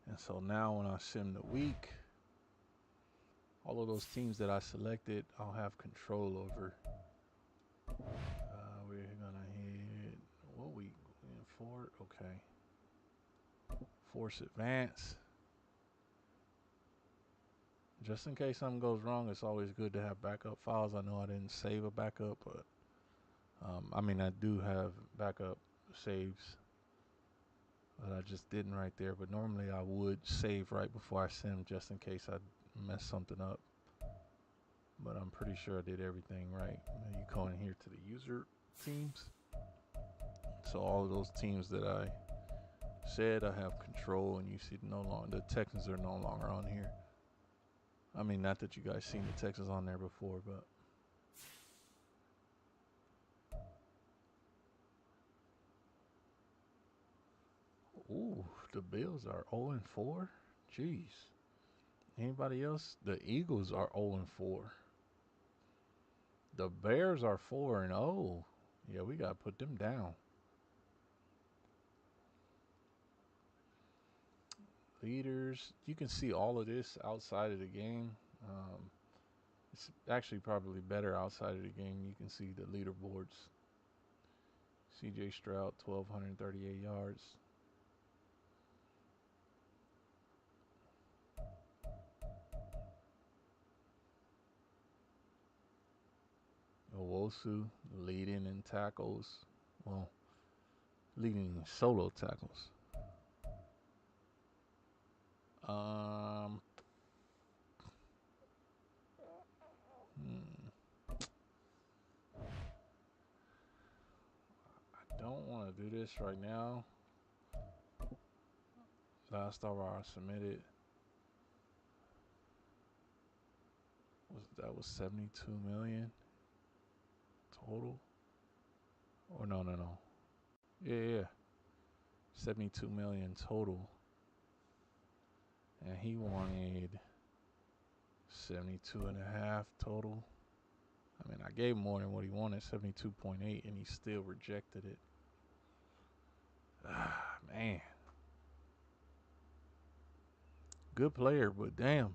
And so now when I sim the week, all of those teams that I selected, I'll have control over. We're gonna hit what week? In 4, okay. Force advance. Just in case something goes wrong, it's always good to have backup files. I know I didn't save a backup, but I mean I do have backup saves. But I just didn't right there. But normally I would save right before I sim just in case I mess something up. But I'm pretty sure I did everything right. You go in here to the user teams. So all of those teams that I said I have control, and you see the Texans are no longer on here. I mean, not that you guys seen the Texans on there before, but ooh, the Bills are 0-4. Jeez. Anybody else? The Eagles are 0-4. The Bears are 4-0. Yeah, we gotta put them down. Leaders, you can see all of this outside of the game. It's actually probably better outside of the game. You can see the leaderboards. C.J. Stroud, 1,238 yards. Owosu leading in tackles. Well, leading in solo tackles. I don't want to do this right now. Last hour I submitted was 72 million total. Or no. Yeah. 72 million total. And he wanted 72 and a half total. I mean, I gave more than what he wanted, 72.8, and he still rejected it. Ah, man. Good player, but damn.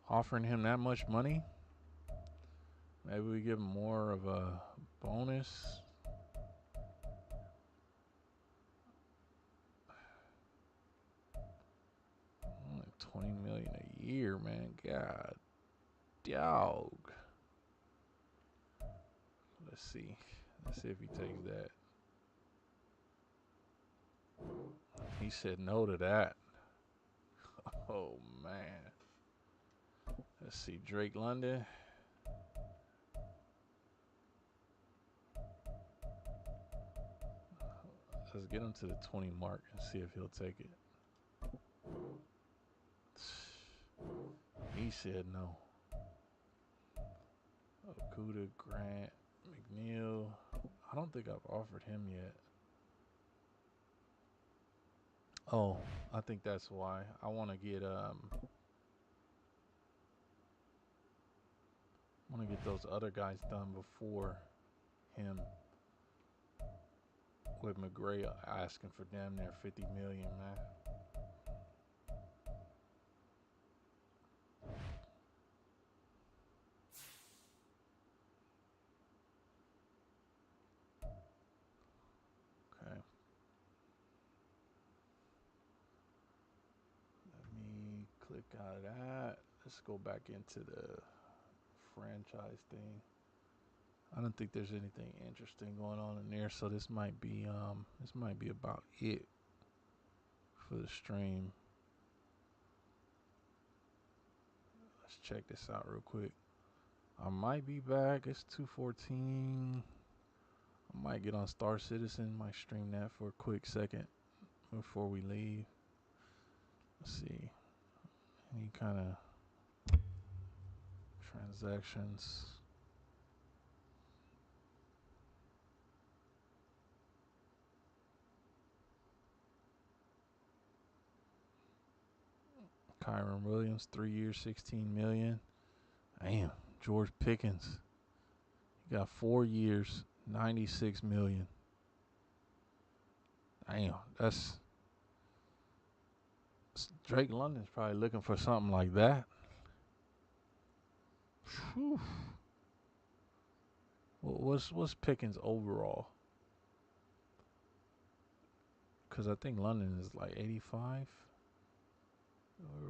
Offering him that much money? Maybe we give him more of a bonus. Only 20 million a year, man. God, dog. Let's see if he takes that. He said no to that. Oh man. Let's see, Drake London. Let's get him to the 20 mark and see if he'll take it. He said no. Okuda, Grant, McNeil. I don't think I've offered him yet. Oh, I think that's why. I want to get those other guys done before him. With McGray asking for damn near 50 million, man. Okay. Let me click out of that. Let's go back into the franchise thing. I don't think there's anything interesting going on in there, so this might be about it for the stream. Let's check this out real quick. I might be back. It's 2:14. I might get on Star Citizen. Might stream that for a quick second before we leave. Let's see. Any kind of transactions. Kyron Williams, 3 years, 16 million. Damn, George Pickens. He got 4 years, 96 million. Damn, that's Drake London's probably looking for something like that. Whew. What's Pickens overall? Because I think London is like 85.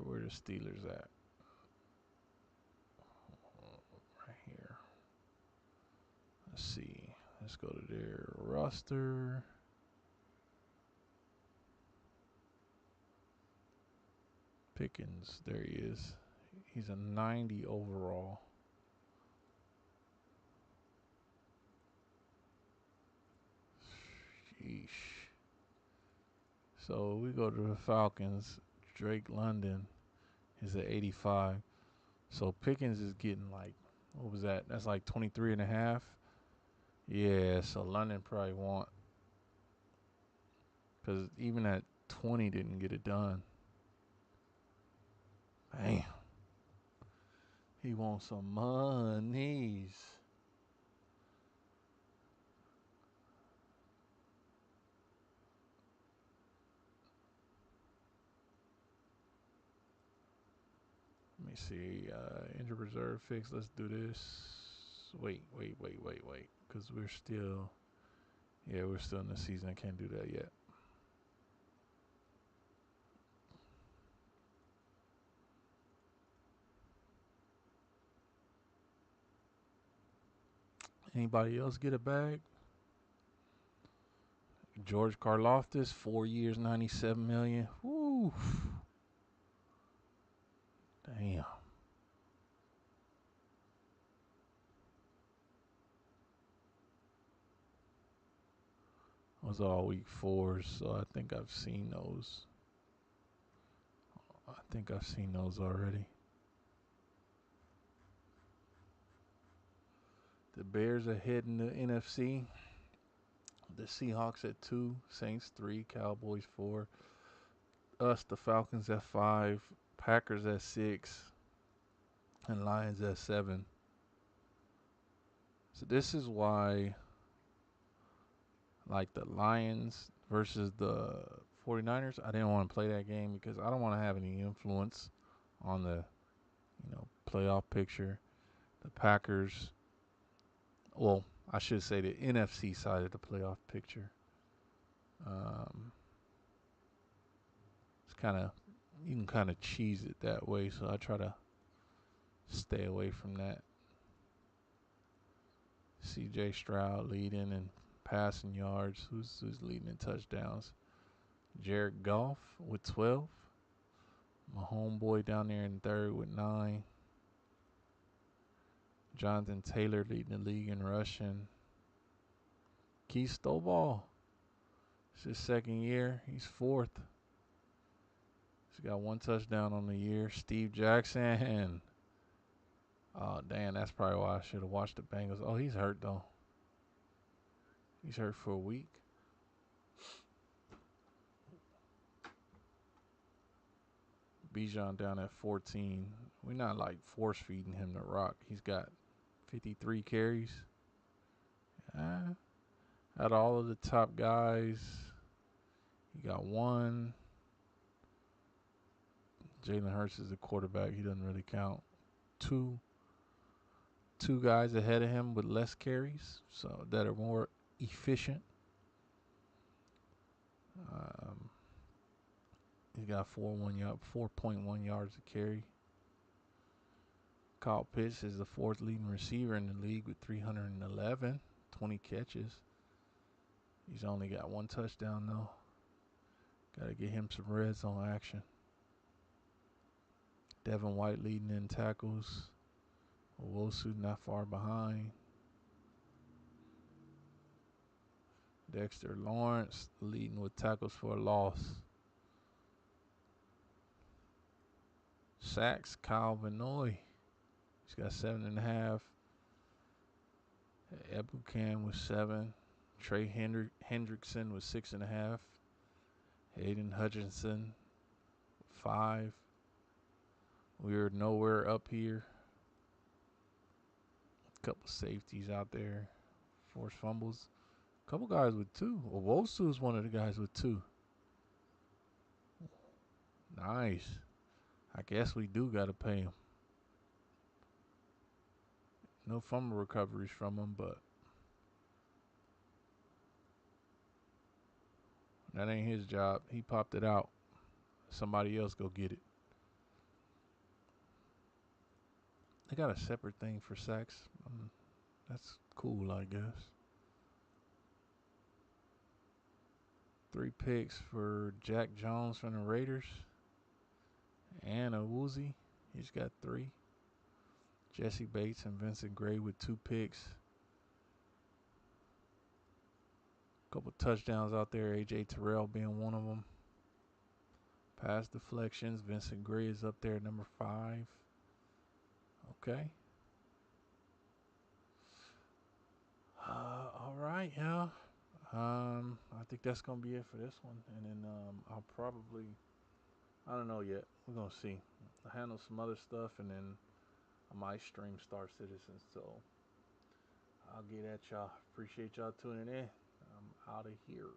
Where the Steelers at? Right here. Let's see. Let's go to their roster. Pickens, there he is. He's a 90 overall. Sheesh. So we go to the Falcons. Drake London is at 85. So Pickens is getting like, what was that? That's like 23 and a half. Yeah, so London probably want, because even at 20 didn't get it done. Damn. He wants some monies. Let me see. Injured reserve fix. Let's do this. wait. Because we're still in the season. I can't do that yet. Anybody else get a bag? George Karlaftis, 4 years, $97 million. Woo. Damn. Was all week 4, so I think I've seen those. Already. The Bears ahead in the NFC. The Seahawks at 2, Saints 3, Cowboys 4. Us, the Falcons at 5, Packers at 6, and Lions at 7. So this is why, like the Lions versus the 49ers, I didn't want to play that game because I don't want to have any influence on the, playoff picture. The Packers, well, I should say the NFC side of the playoff picture. It's you can kind of cheese it that way, so I try to stay away from that. C.J. Stroud leading in passing yards. Who's leading in touchdowns? Jared Goff with 12. My homeboy down there in third with 9. Jonathan Taylor leading the league in rushing. Keith Stovall. It's his second year. He's 4th. He's got 1 touchdown on the year. Steve Jackson. Oh, damn, that's probably why I should have watched the Bengals. Oh, he's hurt, though. He's hurt for a week. Bijan down at 14. We're not, force feeding him the rock. He's got 53 carries. Out of all of the top guys, he got 1. Jalen Hurts is the quarterback. He doesn't really count. Two guys ahead of him with less carries, so that are more efficient. He's got 4.1 yards to carry. Kyle Pitts is the 4th leading receiver in the league with 311, 20 catches. He's only got 1 touchdown, though. Got to get him some red zone action. Devin White leading in tackles. Owosu not far behind. Dexter Lawrence leading with tackles for a loss. Sacks, Kyle Vanoy. He's got 7.5. Ebuchan with 7. Trey Hendrickson with 6.5. Hayden Hutchinson 5. We're nowhere up here. A couple safeties out there. Forced fumbles. A couple guys with 2. Owosu is one of the guys with 2. Nice. I guess we do got to pay him. No fumble recoveries from him, but that ain't his job. He popped it out. Somebody else go get it. They got a separate thing for sacks. That's cool, I guess. 3 picks for Jack Jones from the Raiders. And Awuzie. He's got 3. Jesse Bates and Vincent Gray with 2 picks. Couple touchdowns out there. A.J. Terrell being one of them. Pass deflections. Vincent Gray is up there at number 5. Okay. All right, yeah. I think that's going to be it for this one. And then I'll probably, I don't know yet. We're going to see. I'll handle some other stuff, and then I might stream Star Citizen. So I'll get at y'all. Appreciate y'all tuning in. I'm out of here.